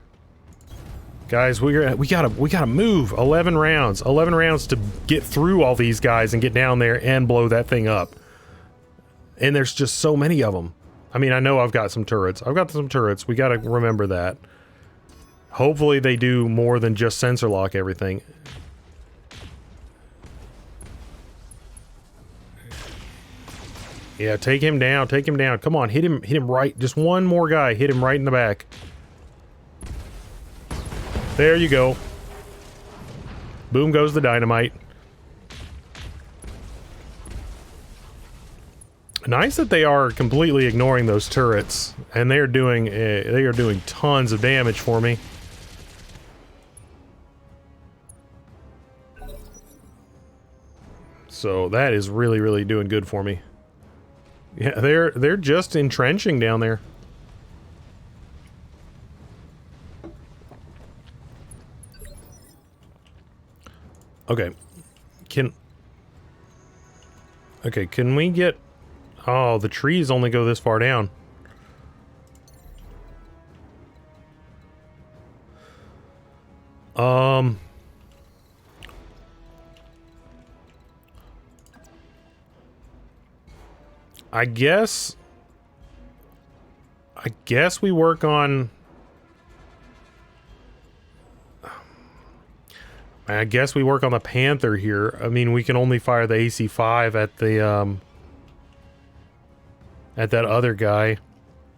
Guys, we gotta move. 11 rounds. 11 rounds to get through all these guys and get down there and blow that thing up. And there's just so many of them. I mean, I know I've got some turrets. We gotta remember that. Hopefully they do more than just sensor lock everything. Yeah, take him down, take him down. Come on, hit him right. Just one more guy, hit him right in the back. There you go. Boom goes the dynamite. Nice that they are completely ignoring those turrets, and they are doing tons of damage for me. So that is really, really doing good for me. Yeah, they're just entrenching down there. Okay. Can we get... Oh, the trees only go this far down. I guess we work on... I guess we work on the Panther here. I mean, we can only fire the AC-5 at the, at that other guy.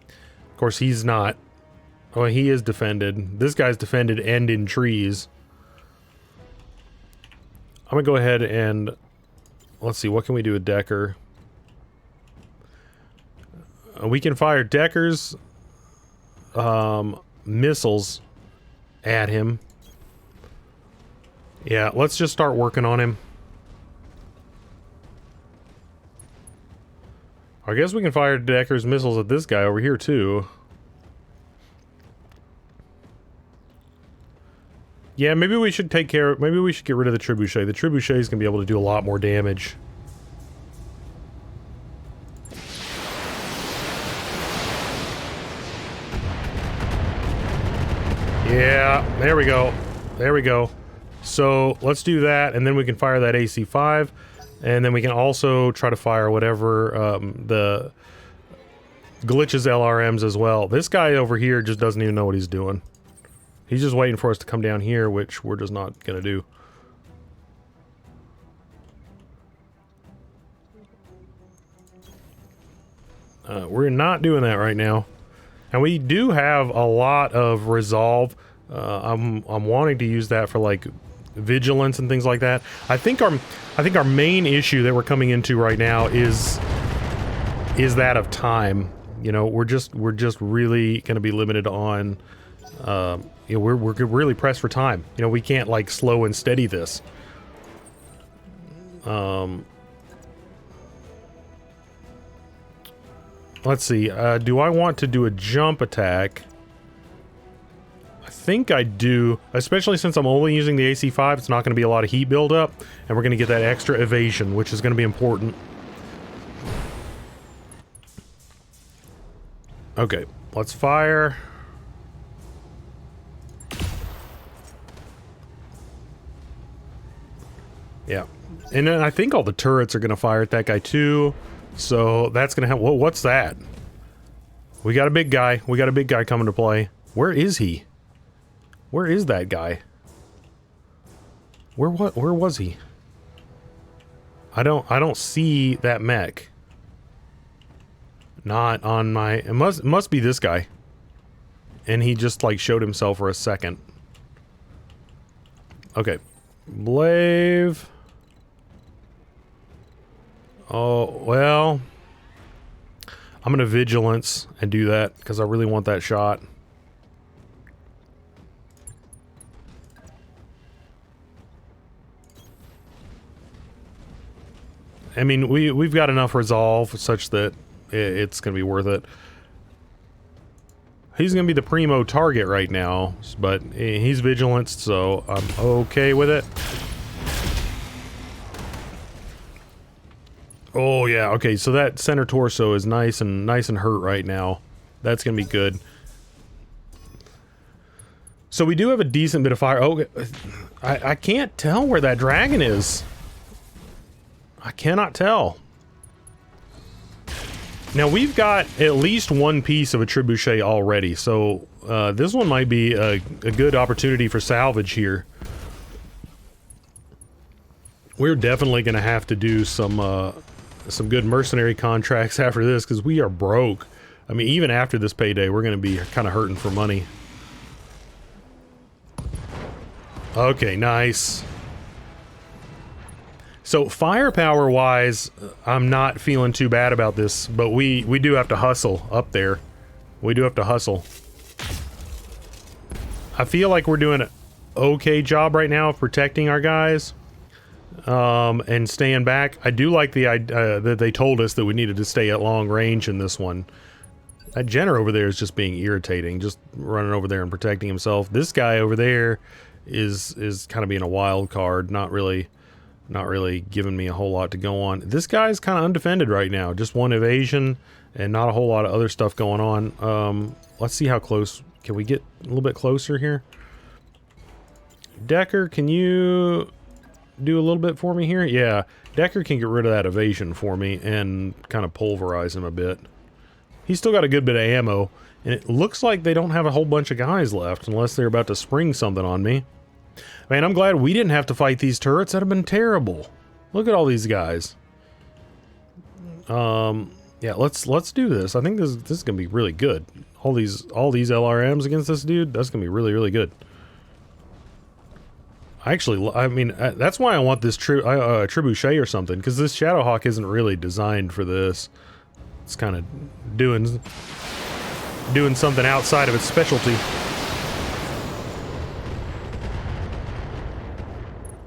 Of course, he's not. Oh, he is defended. This guy's defended and in trees. I'm gonna go ahead and... Let's see, what can we do with Decker? We can fire Decker's missiles at him. Yeah, let's just start working on him. I guess we can fire Decker's missiles at this guy over here too. Yeah, maybe we should take care of... Maybe we should get rid of the trebuchet. The trebuchet is going to be able to do a lot more damage. Yeah, there we go. There we go. So let's do that, and then we can fire that AC-5, and then we can also try to fire whatever the glitches LRMs as well. This guy over here just doesn't even know what he's doing. He's just waiting for us to come down here, which we're just not gonna do. We're not doing that right now. And we do have a lot of resolve. I'm wanting to use that for like vigilance and things like that. I think our main issue that we're coming into right now is that of time. You know, we're just really going to be limited on. You know, we're really pressed for time. You know, we can't like slow and steady this. Let's see. Do I want to do a jump attack? I think I do, especially since I'm only using the AC5. It's not going to be a lot of heat buildup, and we're going to get that extra evasion, which is going to be important. Okay, let's fire. Yeah, and then I think all the turrets are going to fire at that guy too. So that's gonna have. Whoa, what's that? We got a big guy. We got a big guy coming to play. Where is he? Where is that guy? Where was he? I don't see that mech. Not on my. It must be this guy. And he just like showed himself for a second. Okay, Blave. Oh, well, I'm gonna vigilance and do that because I really want that shot. I mean, we've got enough resolve such that it's gonna be worth it. He's gonna be the primo target right now, but he's vigilance, so I'm okay with it. Oh yeah, okay, so that center torso is nice and hurt right now. That's gonna be good. So we do have a decent bit of fire. Oh, I can't tell where that dragon is. I cannot tell. Now we've got at least one piece of a trebuchet already, so this one might be a good opportunity for salvage here. We're definitely gonna have to do some good mercenary contracts after this because we are broke. I mean, even after this payday, we're going to be kind of hurting for money. Okay, nice. So firepower wise, I'm not feeling too bad about this, but we do have to hustle up there. We do have to hustle. I feel like we're doing an okay job right now of protecting our guys. And staying back. I do like the idea that they told us that we needed to stay at long range in this one. That Jenner over there is just being irritating, just running over there and protecting himself. This guy over there is kind of being a wild card, not really giving me a whole lot to go on. This guy's kind of undefended right now, just one evasion and not a whole lot of other stuff going on. Let's see how close. Can we get a little bit closer here? Decker, can you do a little bit for me here? Yeah, Decker can get rid of that evasion for me and kind of pulverize him a bit. He's still got a good bit of ammo, and it looks like they don't have a whole bunch of guys left unless they're about to spring something on me. Man, I'm glad we didn't have to fight these turrets. That'd have been terrible. Look at all these guys. Yeah, let's do this. I think this is gonna be really good. All these LRMs against this dude, that's gonna be really good. Actually, I mean, that's why I want this trebuchet or something, because this Shadowhawk isn't really designed for this. It's kind of doing something outside of its specialty.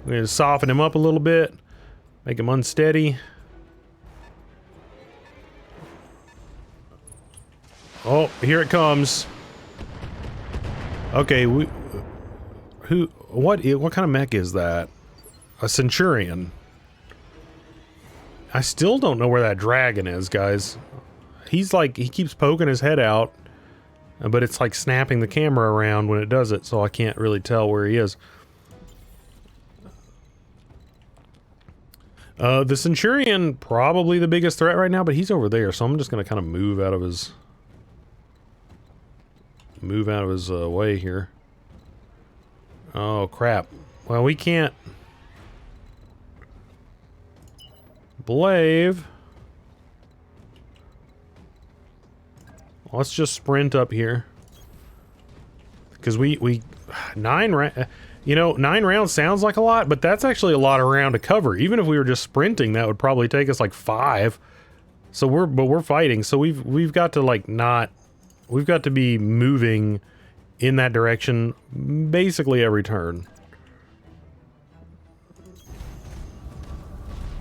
I'm going to soften him up a little bit, make him unsteady. Oh, here it comes. Okay, what kind of mech is that? A Centurion. I still don't know where that dragon is, guys. He's like, he keeps poking his head out, but it's like snapping the camera around when it does it, so I can't really tell where he is. The Centurion, probably the biggest threat right now, but he's over there, so I'm just gonna kind of move out of his way here. Oh, crap. Well, we can't... Blave. Let's just sprint up here. Because we 9 rounds, you know, 9 rounds sounds like a lot, but that's actually a lot of round to cover. Even if we were just sprinting, that would probably take us like 5. So we're fighting. So we've got to like we've got to be moving in that direction basically every turn.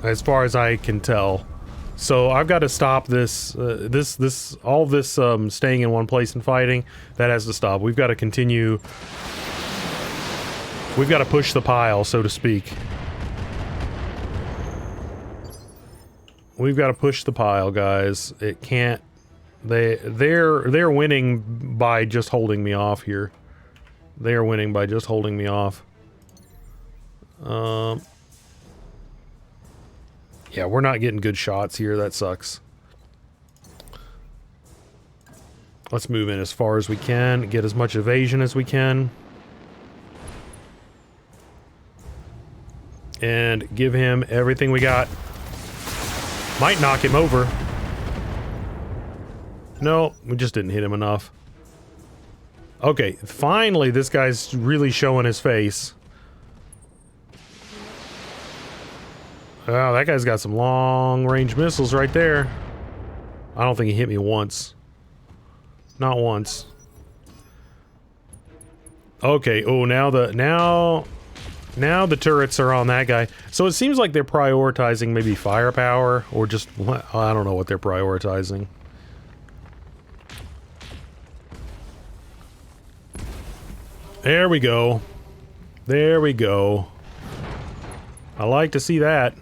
As far as I can tell. So I've got to stop this, all this staying in one place and fighting. That has to stop. We've got to continue. We've got to push the pile, so to speak. We've got to push the pile, guys. It can't. They're winning by just holding me off here. They are winning by just holding me off. Yeah, we're not getting good shots here. That sucks. Let's move in as far as we can. Get as much evasion as we can. And give him everything we got. Might knock him over. No, we just didn't hit him enough. Okay, finally this guy's really showing his face. Oh, that guy's got some long-range missiles right there. I don't think he hit me once. Not once. Okay, oh, now the turrets are on that guy. So it seems like they're prioritizing maybe firepower, or just, I don't know what they're prioritizing. There we go. There we go. I like to see that.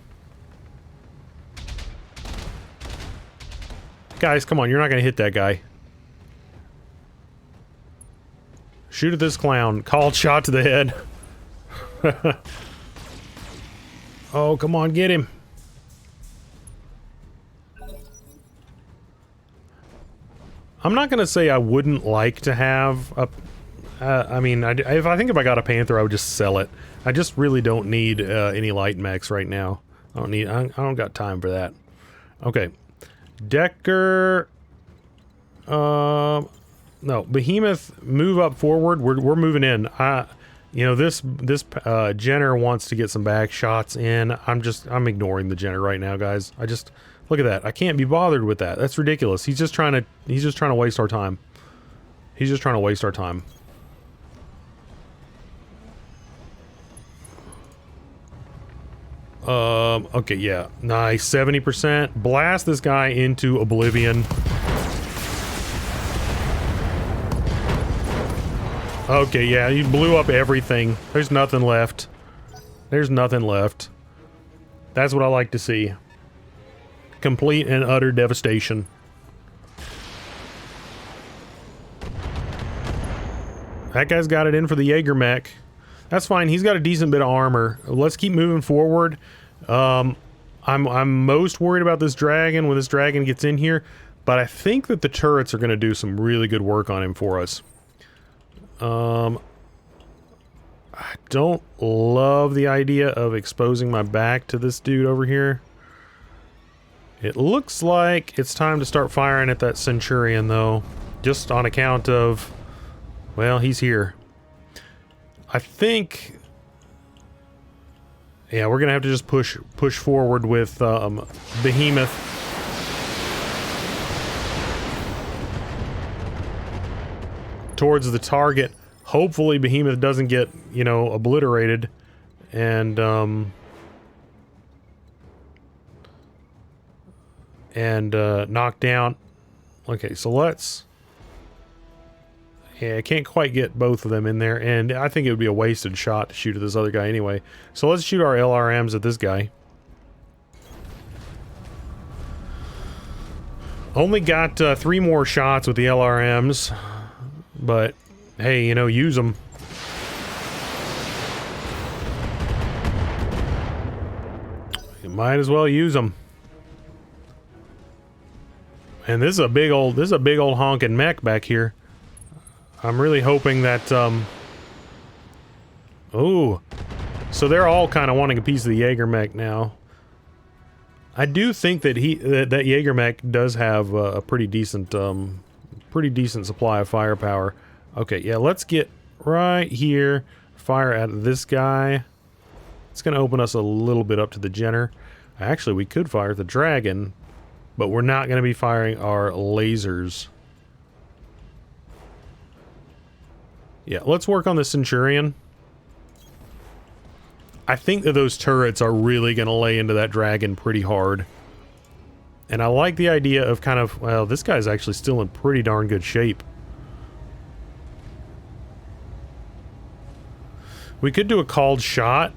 Guys, come on, you're not gonna hit that guy. Shoot at this clown. Called shot to the head. Oh, come on, get him. I'm not gonna say I wouldn't like to have a... I mean, if I got a Panther, I would just sell it. I just really don't need any light mechs right now. I don't got time for that. Okay. Decker... no, Behemoth, move up forward. We're moving in. You know, this Jenner wants to get some back shots in. I'm ignoring the Jenner right now, guys. Look at that. I can't be bothered with that. That's ridiculous. He's just trying to waste our time. He's just trying to waste our time. Okay, yeah. Nice. 70%. Blast this guy into oblivion. Okay, yeah, you blew up everything. There's nothing left. There's nothing left. That's what I like to see. Complete and utter devastation. That guy's got it in for the Jaeger mech. That's fine. He's got a decent bit of armor. Let's keep moving forward. I'm most worried about this dragon when this dragon gets in here, but I think that the turrets are going to do some really good work on him for us. I don't love the idea of exposing my back to this dude over here. It looks like it's time to start firing at that Centurion, though. Just on account of... well, he's here. I think... yeah, we're gonna have to just push forward with Behemoth. Towards the target. Hopefully Behemoth doesn't get, you know, obliterated and knocked down. Okay, so let's... yeah, I can't quite get both of them in there, and I think it would be a wasted shot to shoot at this other guy anyway. So let's shoot our LRMs at this guy. Only got 3 more shots with the LRMs, but hey, you know, use them. You might as well use them. And this is a big old honking mech back here. I'm really hoping that, ooh. So they're all kind of wanting a piece of the Jaeger mech now. I do think that that Jaeger mech does have a pretty decent pretty decent supply of firepower. Okay, yeah, let's get right here. Fire at this guy. It's going to open us a little bit up to the Jenner. Actually, we could fire at the dragon, but we're not going to be firing our lasers. Yeah, let's work on the Centurion. I think that those turrets are really going to lay into that dragon pretty hard. And I like the idea of kind of, well, this guy's actually still in pretty darn good shape. We could do a called shot.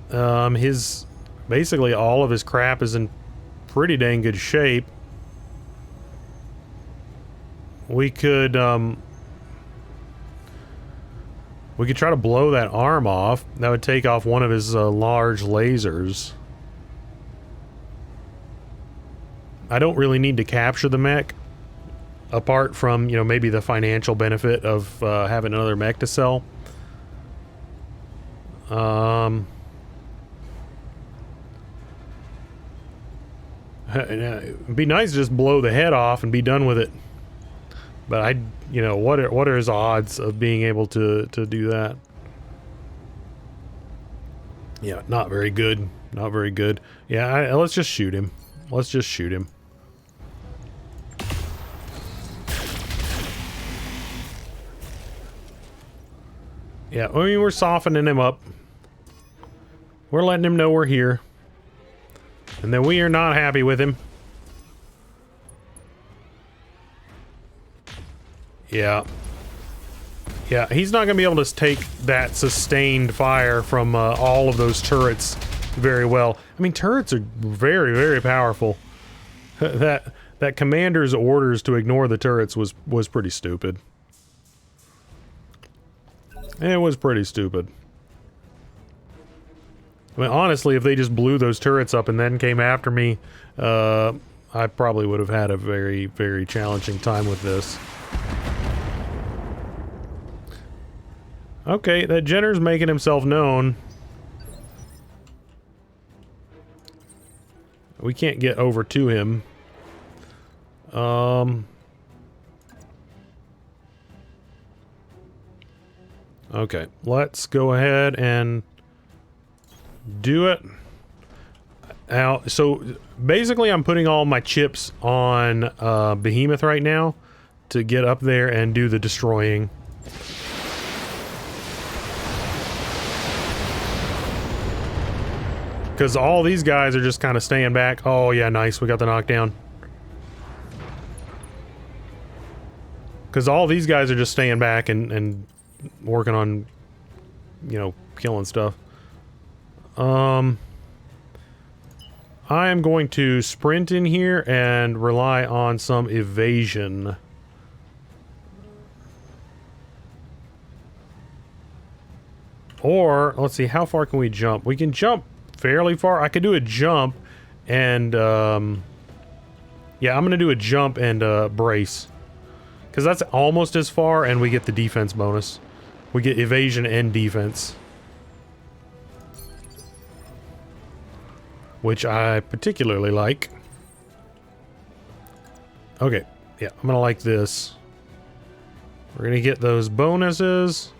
Basically all of his crap is in pretty dang good shape. We could try to blow that arm off. That would take off one of his large lasers. I don't really need to capture the mech, apart from, you know, maybe the financial benefit of having another mech to sell. It'd be nice to just blow the head off and be done with it. But you know, what are his odds of being able to do that? Yeah, not very good. Not very good. Yeah, let's just shoot him. Let's just shoot him. Yeah, I mean, we're softening him up. We're letting him know we're here. And that we are not happy with him. Yeah. Yeah, he's not going to be able to take that sustained fire from all of those turrets very well. I mean, turrets are very, very powerful. That commander's orders to ignore the turrets was pretty stupid. It was pretty stupid. I mean, honestly, if they just blew those turrets up and then came after me, I probably would have had a very, very challenging time with this. Okay, that Jenner's making himself known. We can't get over to him. Okay, let's go ahead and do it. Now, so basically I'm putting all my chips on Behemoth right now to get up there and do the destroying. Because all these guys are just kind of staying back. Oh yeah, nice, we got the knockdown. Because all these guys are just staying back and working on, you know, killing stuff. I am going to sprint in here and rely on some evasion. Or, let's see, how far can we jump? We can jump fairly far. I could do a jump and, yeah, I'm gonna do a jump and, brace. Because that's almost as far, and we get the defense bonus. We get evasion and defense. Which I particularly like. Okay, yeah, I'm gonna like this. We're gonna get those bonuses.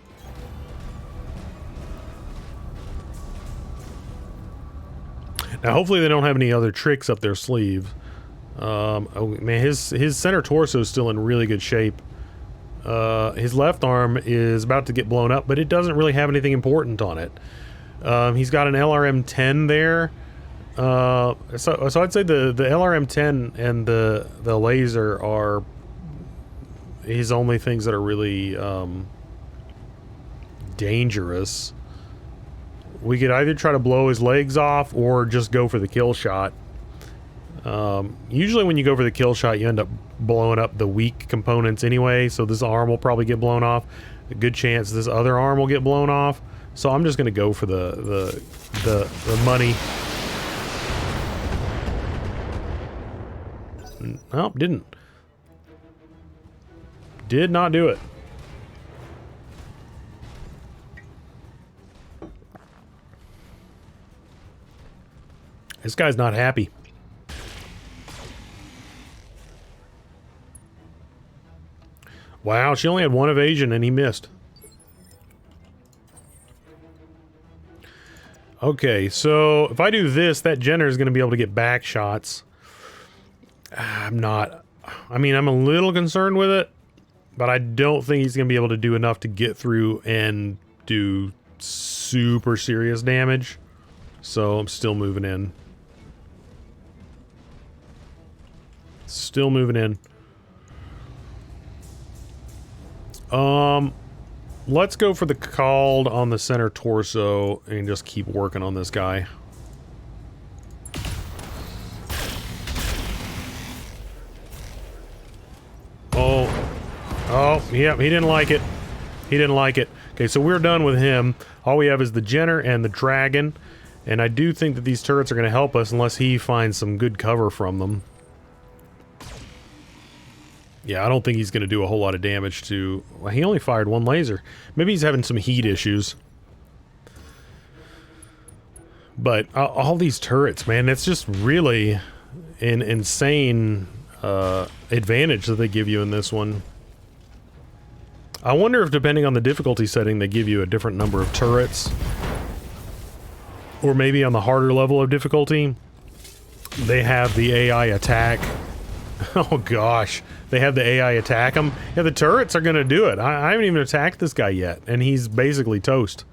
Now, hopefully they don't have any other tricks up their sleeve. Oh man, his center torso is still in really good shape. His left arm is about to get blown up, but it doesn't really have anything important on it. He's got an LRM-10 there. So I'd say the LRM-10 and the laser are his only things that are really dangerous. We could either try to blow his legs off or just go for the kill shot. Usually when you go for the kill shot, you end up blowing up the weak components anyway, so this arm will probably get blown off. A good chance this other arm will get blown off. So I'm just gonna go for the money. Nope, didn't. Did not do it. This guy's not happy. Wow, she only had 1 evasion and he missed. Okay, so if I do this, that Jenner is going to be able to get back shots. I'm not... I mean, I'm a little concerned with it, but I don't think he's going to be able to do enough to get through and do super serious damage. So I'm still moving in. Still moving in. Let's go for the called on the center torso and just keep working on this guy. Oh, yeah, he didn't like it. He didn't like it. Okay, so we're done with him. All we have is the Jenner and the Dragon. And I do think that these turrets are going to help us unless he finds some good cover from them. Yeah, I don't think he's going to do a whole lot of damage to... Well, he only fired 1 laser. Maybe he's having some heat issues. But all these turrets, man, it's just really an insane advantage that they give you in this one. I wonder if depending on the difficulty setting they give you a different number of turrets. Or maybe on the harder level of difficulty, they have the AI attack. Oh gosh, they have the AI attack him. Yeah, the turrets are gonna do it. I haven't even attacked this guy yet, and he's basically toast.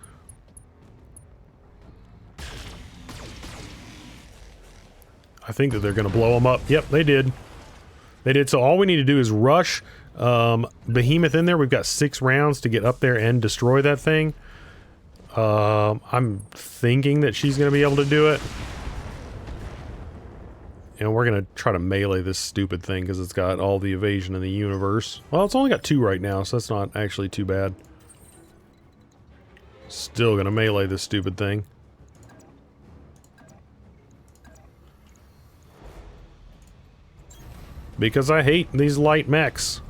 I think that they're gonna blow him up. Yep, they did. They did. So all we need to do is rush Behemoth in there. We've got 6 rounds to get up there and destroy that thing. I'm thinking that she's gonna be able to do it. And we're gonna try to melee this stupid thing because it's got all the evasion in the universe. Well, it's only got 2 right now, so that's not actually too bad. Still gonna melee this stupid thing. Because I hate these light mechs.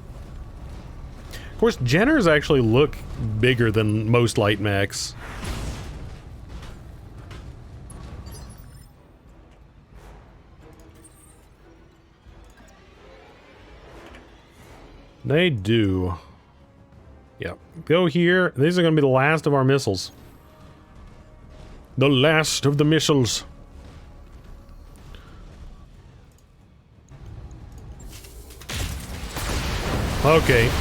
Of course, Jenners actually look bigger than most light mechs. They do. Yep. Go here. These are going to be the last of our missiles. The last of the missiles. Okay.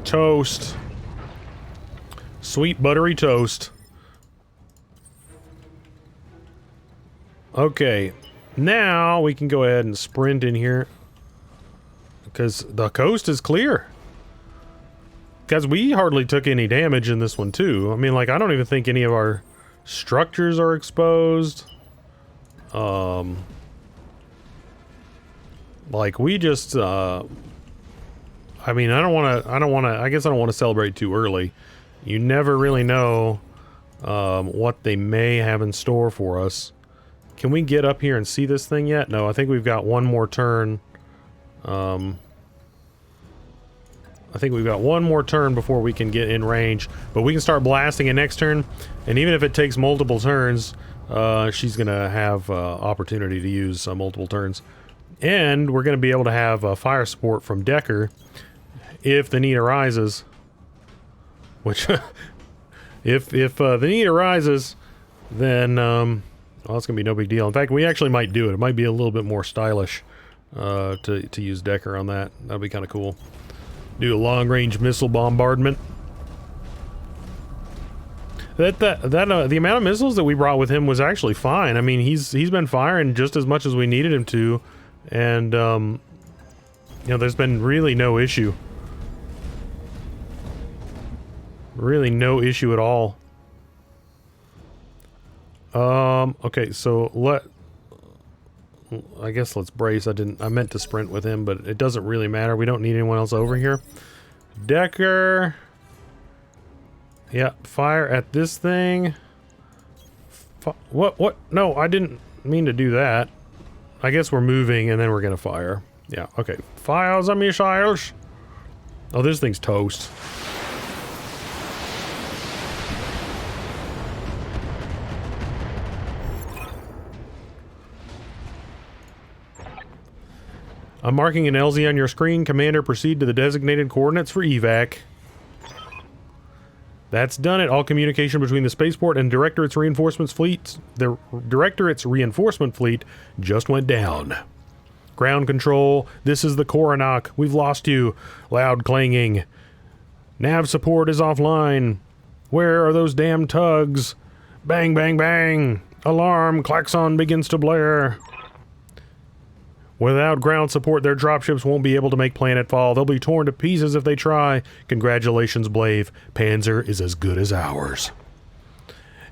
Toast. Sweet buttery toast. Okay. Now we can go ahead and sprint in here. Because the coast is clear. Because we hardly took any damage in this one too. I mean, like, I don't even think any of our structures are exposed. Like, we just, I mean, I guess I don't want to celebrate too early. You never really know, what they may have in store for us. Can we get up here and see this thing yet? No, I think we've got one more turn. I think we've got one more turn before we can get in range, but we can start blasting it next turn, and even if it takes multiple turns, she's gonna have opportunity to use multiple turns. And we're gonna be able to have fire support from Decker if the need arises. Which, if the need arises, then, well, it's gonna be no big deal. In fact, we actually might do it. It might be a little bit more stylish to use Decker on that. That'd be kind of cool. Do a long-range missile bombardment. The amount of missiles that we brought with him was actually fine. I mean, he's been firing just as much as we needed him to, and you know, there's been really no issue. Really no issue at all. Okay, so I guess let's brace. I meant to sprint with him, but it doesn't really matter. We don't need anyone else over here. Decker. Yeah, fire at this thing. What? No, I didn't mean to do that. I guess we're moving and then we're gonna fire. Yeah, okay. Fire the missiles. Oh, this thing's toast. I'm marking an LZ on your screen. Commander, proceed to the designated coordinates for evac. That's done it. All communication between the spaceport and Directorate's reinforcement fleet, the Directorate's reinforcement fleet just went down. Ground control, this is the Coronac. We've lost you. Loud clanging. Nav support is offline. Where are those damn tugs? Bang, bang, bang. Alarm, klaxon begins to blare. Without ground support, their dropships won't be able to make planetfall. They'll be torn to pieces if they try. Congratulations, Blave. Panzyr is as good as ours.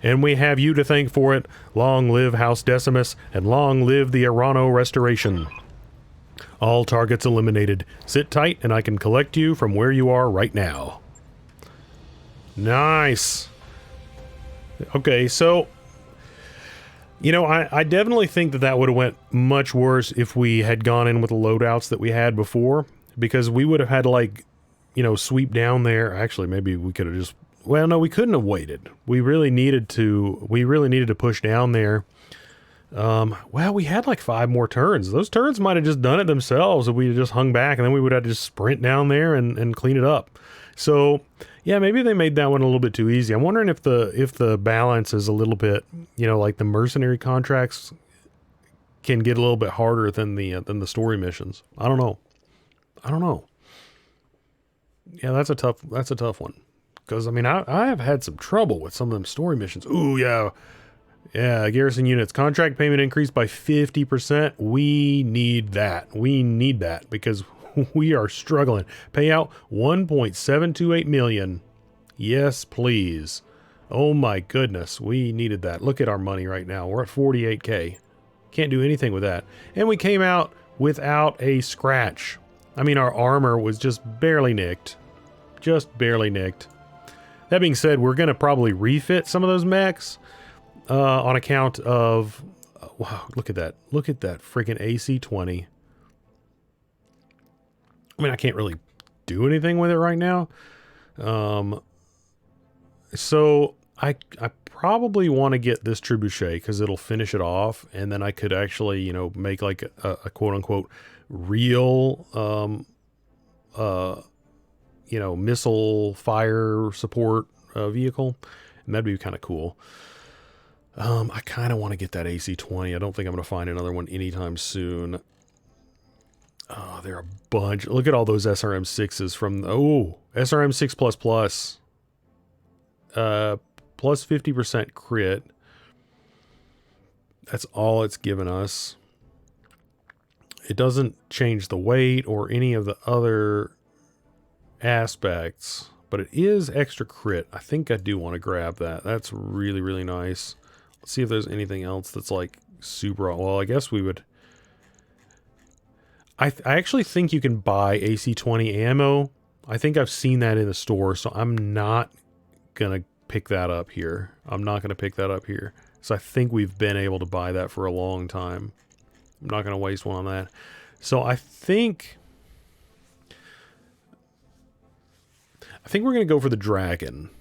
And we have you to thank for it. Long live House Decimus, and long live the Arano Restoration. All targets eliminated. Sit tight, and I can collect you from where you are right now. Nice. Okay, so... You know, I definitely think that that would have went much worse if we had gone in with the loadouts that we had before, because we would have had to, like, you know, sweep down there. Actually, maybe we could have just... Well, no, we couldn't have waited. We really needed to push down there. Well, we had like 5 more turns. Those turns might have just done it themselves if we had just hung back, and then we would have to just sprint down there and clean it up. So... Yeah, maybe they made that one a little bit too easy. I'm wondering if the balance is a little bit, you know, like the mercenary contracts can get a little bit harder than the story missions. I don't know. Yeah, that's a tough one. Because I mean, I have had some trouble with some of them story missions. Ooh, yeah. Yeah, garrison units contract payment increased by 50%. We need that. We need that because we are struggling. Payout 1.728 million. Yes, please. Oh my goodness, we needed that. Look at our money right now. We're at 48K. Can't do anything with that. And we came out without a scratch. I mean, our armor was just barely nicked. Just barely nicked. That being said, we're going to probably refit some of those mechs on account of... wow, look at that. Look at that freaking AC-20. I mean, I can't really do anything with it right now. So I probably want to get this trebuchet because it'll finish it off, and then I could actually, you know, make like a quote unquote real, you know, missile fire support vehicle, and that'd be kind of cool. I kind of want to get that AC-20. I don't think I'm going to find another one anytime soon. Oh, there are a bunch. Look at all those SRM6s from... Oh, SRM6++. Plus 50% crit. That's all it's given us. It doesn't change the weight or any of the other aspects, but it is extra crit. I think I do want to grab that. That's really, really nice. Let's see if there's anything else that's like super... Well, I guess we would... I actually think you can buy AC-20 ammo. I think I've seen that in the store, so I'm not going to pick that up here. So I think we've been able to buy that for a long time. I'm not going to waste one on that. So I think we're going to go for the dragon.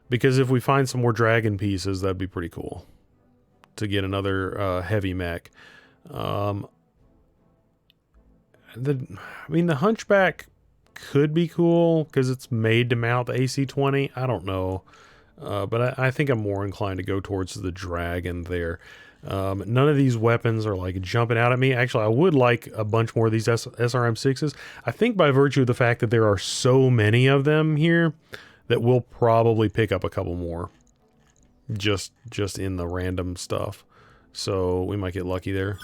Because if we find some more dragon pieces, that'd be pretty cool. To get another heavy mech. The Hunchback could be cool because it's made to mount the AC-20. I don't know. But I think I'm more inclined to go towards the dragon there. None of these weapons are like jumping out at me. Actually, I would like a bunch more of these SRM6s. I think by virtue of the fact that there are so many of them here that we'll probably pick up a couple more. Just in the random stuff. So we might get lucky there.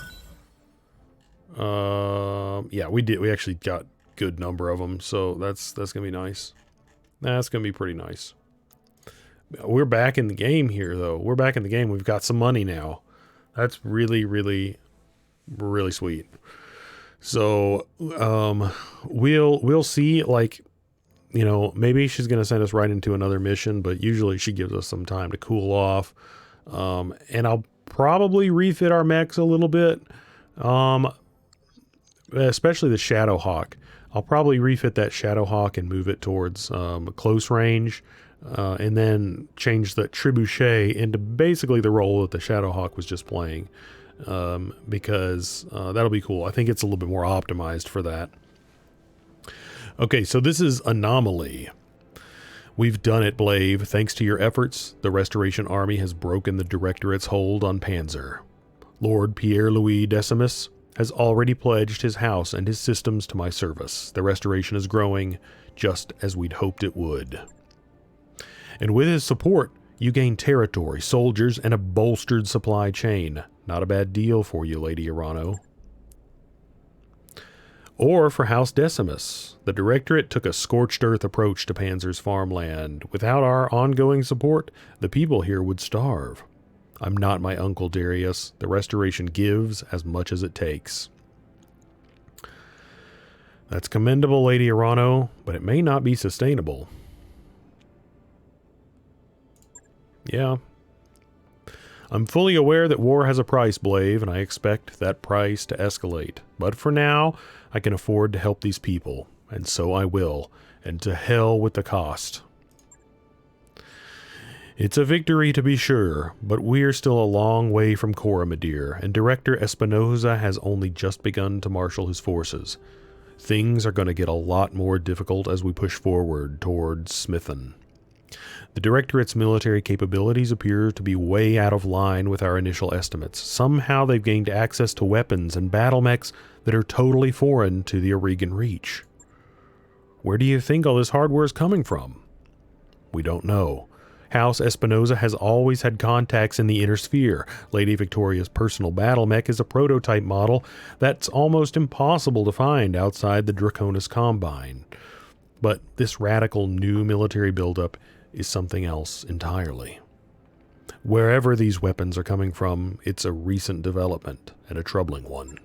Yeah, we did. We actually got good number of them, so that's gonna be nice. That's gonna be pretty nice. We're back in the game here, though. We're back in the game. We've got some money now. That's really, really, really sweet. So, we'll see. Like, you know, maybe she's gonna send us right into another mission, but usually she gives us some time to cool off. And I'll probably refit our mechs a little bit. Especially the Shadowhawk. I'll probably refit that Shadowhawk and move it towards close range, and then change the Trebuchet into basically the role that the Shadowhawk was just playing. because that'll be cool. I think it's a little bit more optimized for that. Okay, so this is Anomaly. We've done it, Blave. Thanks to your efforts, the Restoration Army has broken the Directorate's hold on Panzyr. Lord Pierre-Louis Decimus has already pledged his house and his systems to my service. The Restoration is growing, just as we'd hoped it would. And with his support, you gain territory, soldiers, and a bolstered supply chain. Not a bad deal for you, Lady Arano. Or for House Decimus. The Directorate took a scorched earth approach to Panzyr's farmland. Without our ongoing support, the people here would starve. I'm not my uncle Darius. The Restoration gives as much as it takes. That's commendable, Lady Arano, but it may not be sustainable. Yeah. I'm fully aware that war has a price, Blave, and I expect that price to escalate. But for now, I can afford to help these people, and so I will, and to hell with the cost. It's a victory to be sure, but we're still a long way from Coromedere, and Director Espinoza has only just begun to marshal his forces. Things are going to get a lot more difficult as we push forward towards Smithen. The Directorate's military capabilities appear to be way out of line with our initial estimates. Somehow they've gained access to weapons and battle mechs that are totally foreign to the Aurigan Reach. Where do you think all this hardware is coming from? We don't know. House Espinoza has always had contacts in the Inner Sphere. Lady Victoria's personal battle mech is a prototype model that's almost impossible to find outside the Draconis Combine. But this radical new military buildup is something else entirely. Wherever these weapons are coming from, it's a recent development, and a troubling one.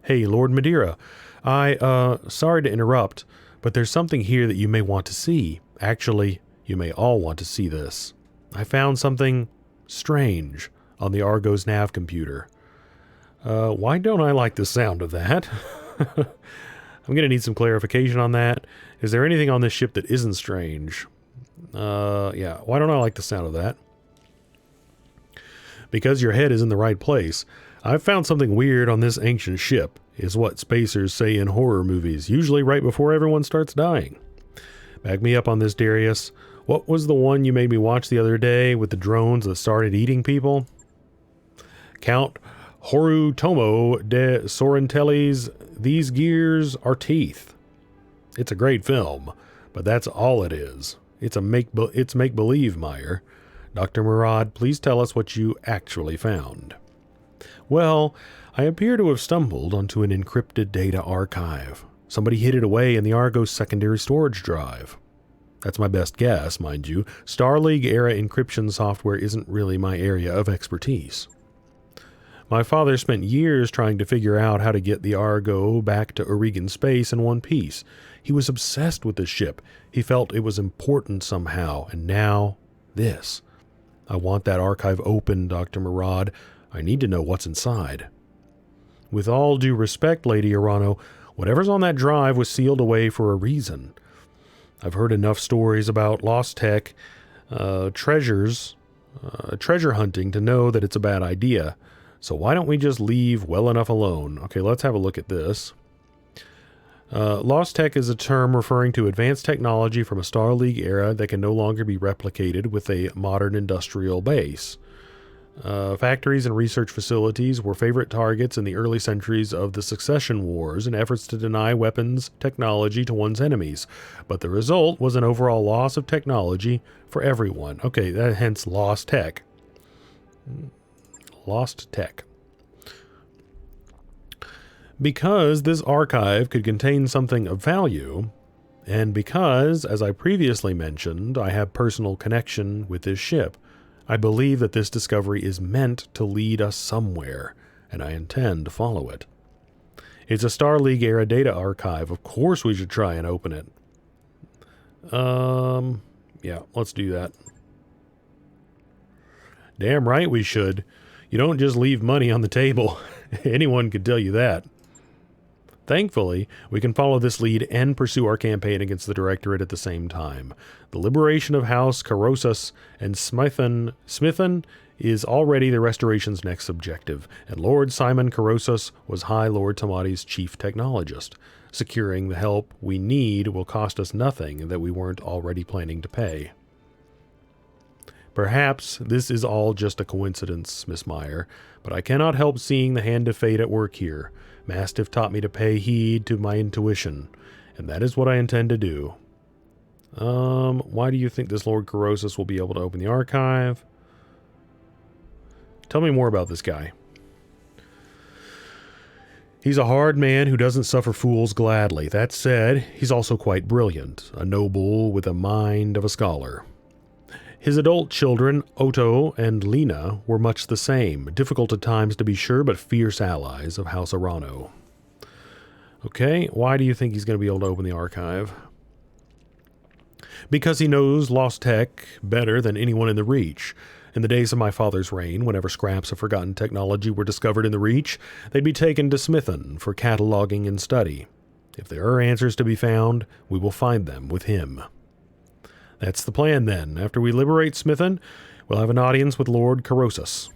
Hey, Lord Madeira, sorry to interrupt, but there's something here that you may want to see. Actually, you may all want to see this. I found something strange on the Argo's nav computer. Why don't I like the sound of that? I'm going to need some clarification on that. Is there anything on this ship that isn't strange? Yeah, why don't I like the sound of that? Because your head is in the right place. I've found something weird on this ancient ship, is what spacers say in horror movies, usually right before everyone starts dying. Back me up on this, Darius. What was the one you made me watch the other day with the drones that started eating people? Count Horutomo de Sorrentelli's These Gears Are Teeth. It's a great film, but that's all it is. It's make-believe, Meyer. Dr. Murad, please tell us what you actually found. Well, I appear to have stumbled onto an encrypted data archive. Somebody hid it away in the Argo's secondary storage drive. That's my best guess, mind you. Star League-era encryption software isn't really my area of expertise. My father spent years trying to figure out how to get the Argo back to Aurigan space in one piece. He was obsessed with the ship. He felt it was important somehow, and now, this. I want that archive open, Dr. Murad. I need to know what's inside. With all due respect, Lady Arano, whatever's on that drive was sealed away for a reason. I've heard enough stories about lost tech, treasure hunting to know that it's a bad idea. So why don't we just leave well enough alone? Okay, let's have a look at this. Lost tech is a term referring to advanced technology from a Star League era that can no longer be replicated with a modern industrial base. Factories and research facilities were favorite targets in the early centuries of the Succession Wars in efforts to deny weapons technology to one's enemies, but the result was an overall loss of technology for everyone. Okay, hence lost tech. Lost tech. Because this archive could contain something of value, and because, as I previously mentioned, I have personal connection with this ship, I believe that this discovery is meant to lead us somewhere, and I intend to follow it. It's a Star League era data archive. Of course we should try and open it. Yeah, let's do that. Damn right we should. You don't just leave money on the table. Anyone could tell you that. Thankfully, we can follow this lead and pursue our campaign against the Directorate at the same time. The liberation of House Carossus and Smithen is already the Restoration's next objective, and Lord Simon Carosus was High Lord Tamati's chief technologist. Securing the help we need will cost us nothing that we weren't already planning to pay. Perhaps this is all just a coincidence, Miss Meyer, but I cannot help seeing the hand of fate at work here. Mastiff taught me to pay heed to my intuition, and that is what I intend to do. Why do you think this Lord Carosus will be able to open the archive? Tell me more about this guy. He's a hard man who doesn't suffer fools gladly. That said, he's also quite brilliant, a noble with a mind of a scholar. His adult children, Otto and Lena, were much the same, difficult at times to be sure, but fierce allies of House Arano. Okay, why do you think he's going to be able to open the archive? Because he knows Lost Tech better than anyone in the Reach. In the days of my father's reign, whenever scraps of forgotten technology were discovered in the Reach, they'd be taken to Smithen for cataloging and study. If there are answers to be found, we will find them with him. That's the plan, then. After we liberate Smithen, we'll have an audience with Lord Carosus.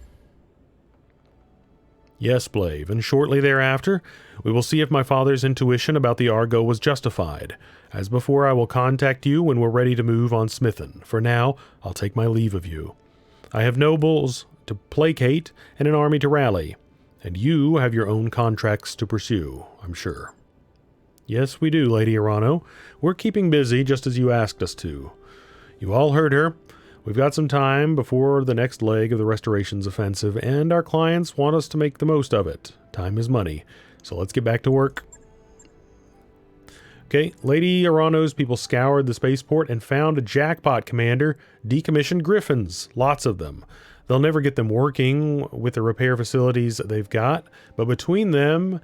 Yes, Blave, and shortly thereafter, we will see if my father's intuition about the Argo was justified. As before, I will contact you when we're ready to move on Smithen. For now, I'll take my leave of you. I have nobles to placate and an army to rally, and you have your own contracts to pursue, I'm sure. Yes, we do, Lady Arano. We're keeping busy just as you asked us to. You all heard her. We've got some time before the next leg of the Restoration's offensive, and our clients want us to make the most of it. Time is money, so let's get back to work. Okay, Lady Arano's people scoured the spaceport and found a jackpot, Commander. Decommissioned Griffins. Lots of them. They'll never get them working with the repair facilities that they've got, but between them,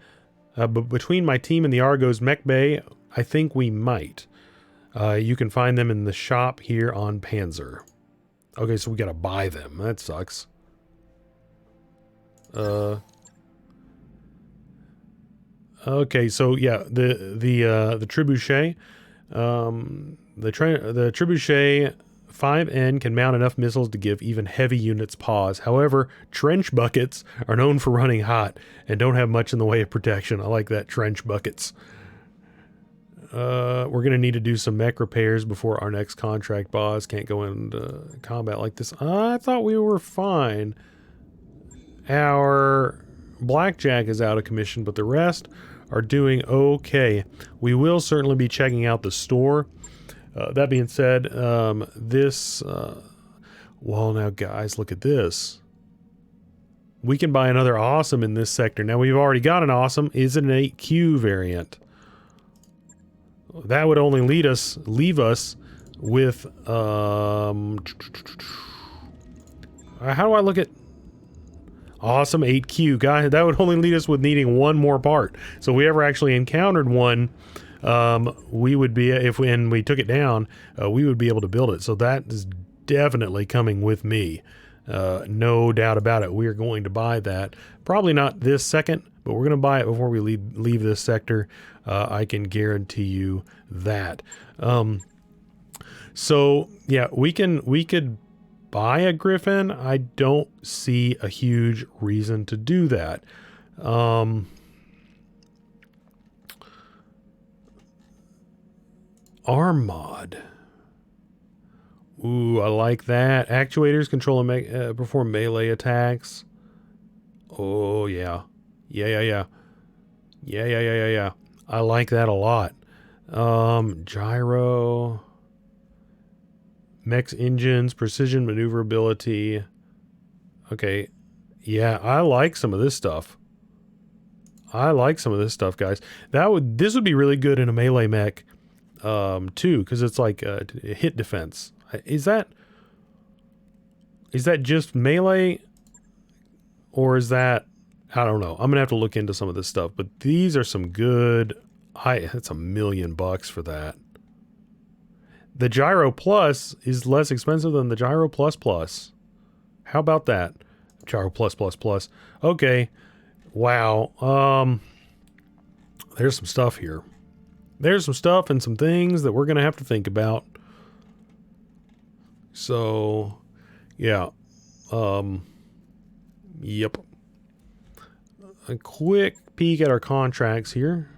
between my team and the Argo's mech bay, I think we might. You can find them in the shop here on Panzyr. Okay, so we gotta buy them. That sucks. Okay, so yeah, the trebuchet, the trebuchet 5N can mount enough missiles to give even heavy units pause. However, trench buckets are known for running hot and don't have much in the way of protection. I like that, trench buckets. We're going to need to do some mech repairs before our next contract boss. Can't go into combat like this. I thought we were fine. Our Blackjack is out of commission, but the rest are doing okay. We will certainly be checking out the store. That being said, well, now guys, look at this. We can buy another awesome in this sector. Now we've already got an awesome. Is it an 8Q variant? That would only leave us with, how do I look at awesome 8Q? Guy, that would only leave us with needing one more part. So if we ever actually encountered one, we would be, and we took it down, we would be able to build it. So that is definitely coming with me. No doubt about it. We are going to buy that. Probably not this second, but we're going to buy it before we leave this sector. I can guarantee you that. So yeah, we could buy a Griffin. I don't see a huge reason to do that. Armod. Ooh, I like that. Actuators control and perform melee attacks. Oh yeah. Yeah. I like that a lot. Gyro. Mech's engines, precision maneuverability. Okay. Yeah, I like some of this stuff. Guys. This would be really good in a melee mech, too, because it's like hit defense. Is that just melee, or is that, I don't know. I'm gonna have to look into some of this stuff, but these are some good. That's $1 million for that. The Gyro Plus is less expensive than the Gyro Plus Plus. How about that? Gyro Plus Plus Plus. Okay. Wow. There's some stuff here. There's some stuff and some things that we're gonna have to think about. So, yeah. Yep. A quick peek at our contracts here.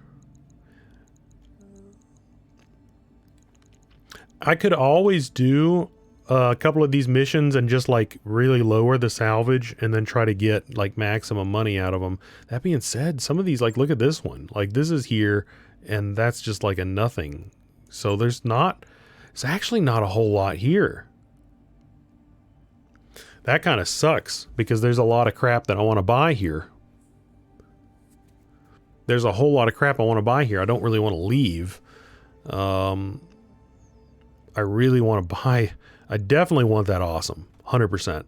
I could always do a couple of these missions and just like really lower the salvage and then try to get like maximum money out of them. That being said, some of these, like look at this one, like this is here and that's just like a nothing. So there's actually not a whole lot here. That kind of sucks because there's a lot of crap that I want to buy here. There's a whole lot of crap I want to buy here. I don't really want to leave. I really want to buy. I definitely want that awesome, 100%.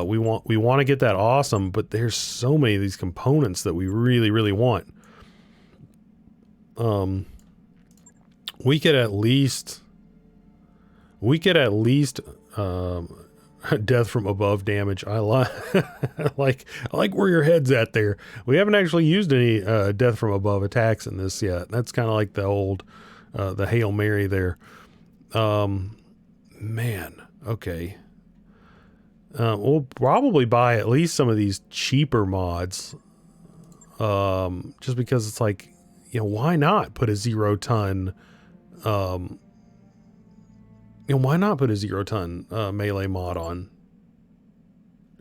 We want to get that awesome, but there's so many of these components that we really, really want. We could at least death from above damage. I like where your head's at there. We haven't actually used any death from above attacks in this yet. That's kind of like the old the Hail Mary there. Man, okay. We'll probably buy at least some of these cheaper mods. Just because it's like, you know, why not put a 0-ton, why not put a 0-ton melee mod on?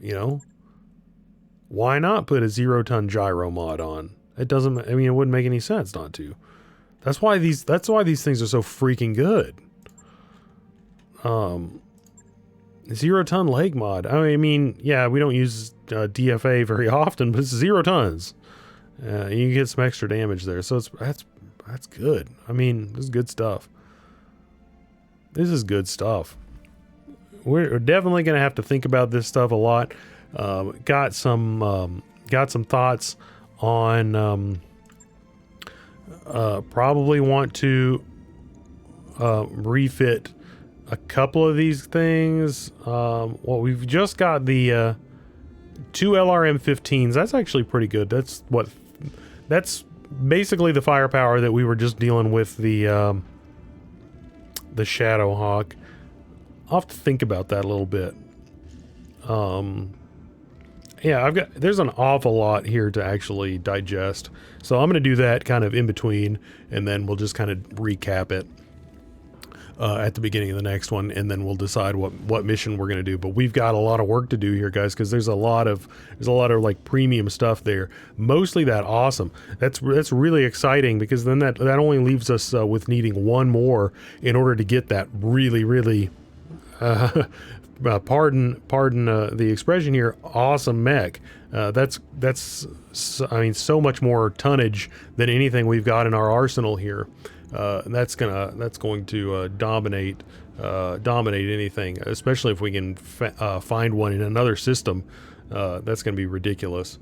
You know? Why not put a 0-ton gyro mod on? It doesn't, I mean, it wouldn't make any sense not to. That's why these things are so freaking good. 0-ton leg mod. I mean, yeah, we don't use DFA very often, but it's 0 tons. You can get some extra damage there, so that's good. I mean, this is good stuff. This is good stuff. We're definitely gonna have to think about this stuff a lot. Got some thoughts on probably want to refit a couple of these things. Well, we've just got the 2 LRM-15s. That's actually pretty good. That's basically the firepower that we were just dealing with the Shadowhawk. I'll have to think about that a little bit. Yeah, there's an awful lot here to actually digest. So I'm going to do that kind of in between, and then we'll just kind of recap it at the beginning of the next one, and then we'll decide what mission we're going to do. But we've got a lot of work to do here, guys, because there's a lot of like premium stuff there. Mostly that awesome. That's really exciting, because then that only leaves us with needing one more in order to get that really, really pardon the expression here, awesome mech. That's I mean, so much more tonnage than anything we've got in our arsenal here. That's going to dominate anything, especially if we can find one in another system. That's going to be ridiculous.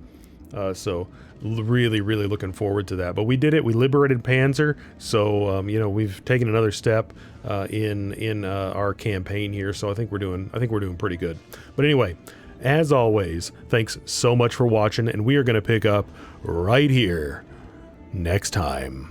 So really, really looking forward to that. But we did it. We liberated Panzyr. So you know, we've taken another step in our campaign here. So I think we're doing pretty good. But anyway, as always, thanks so much for watching, and we are going to pick up right here next time.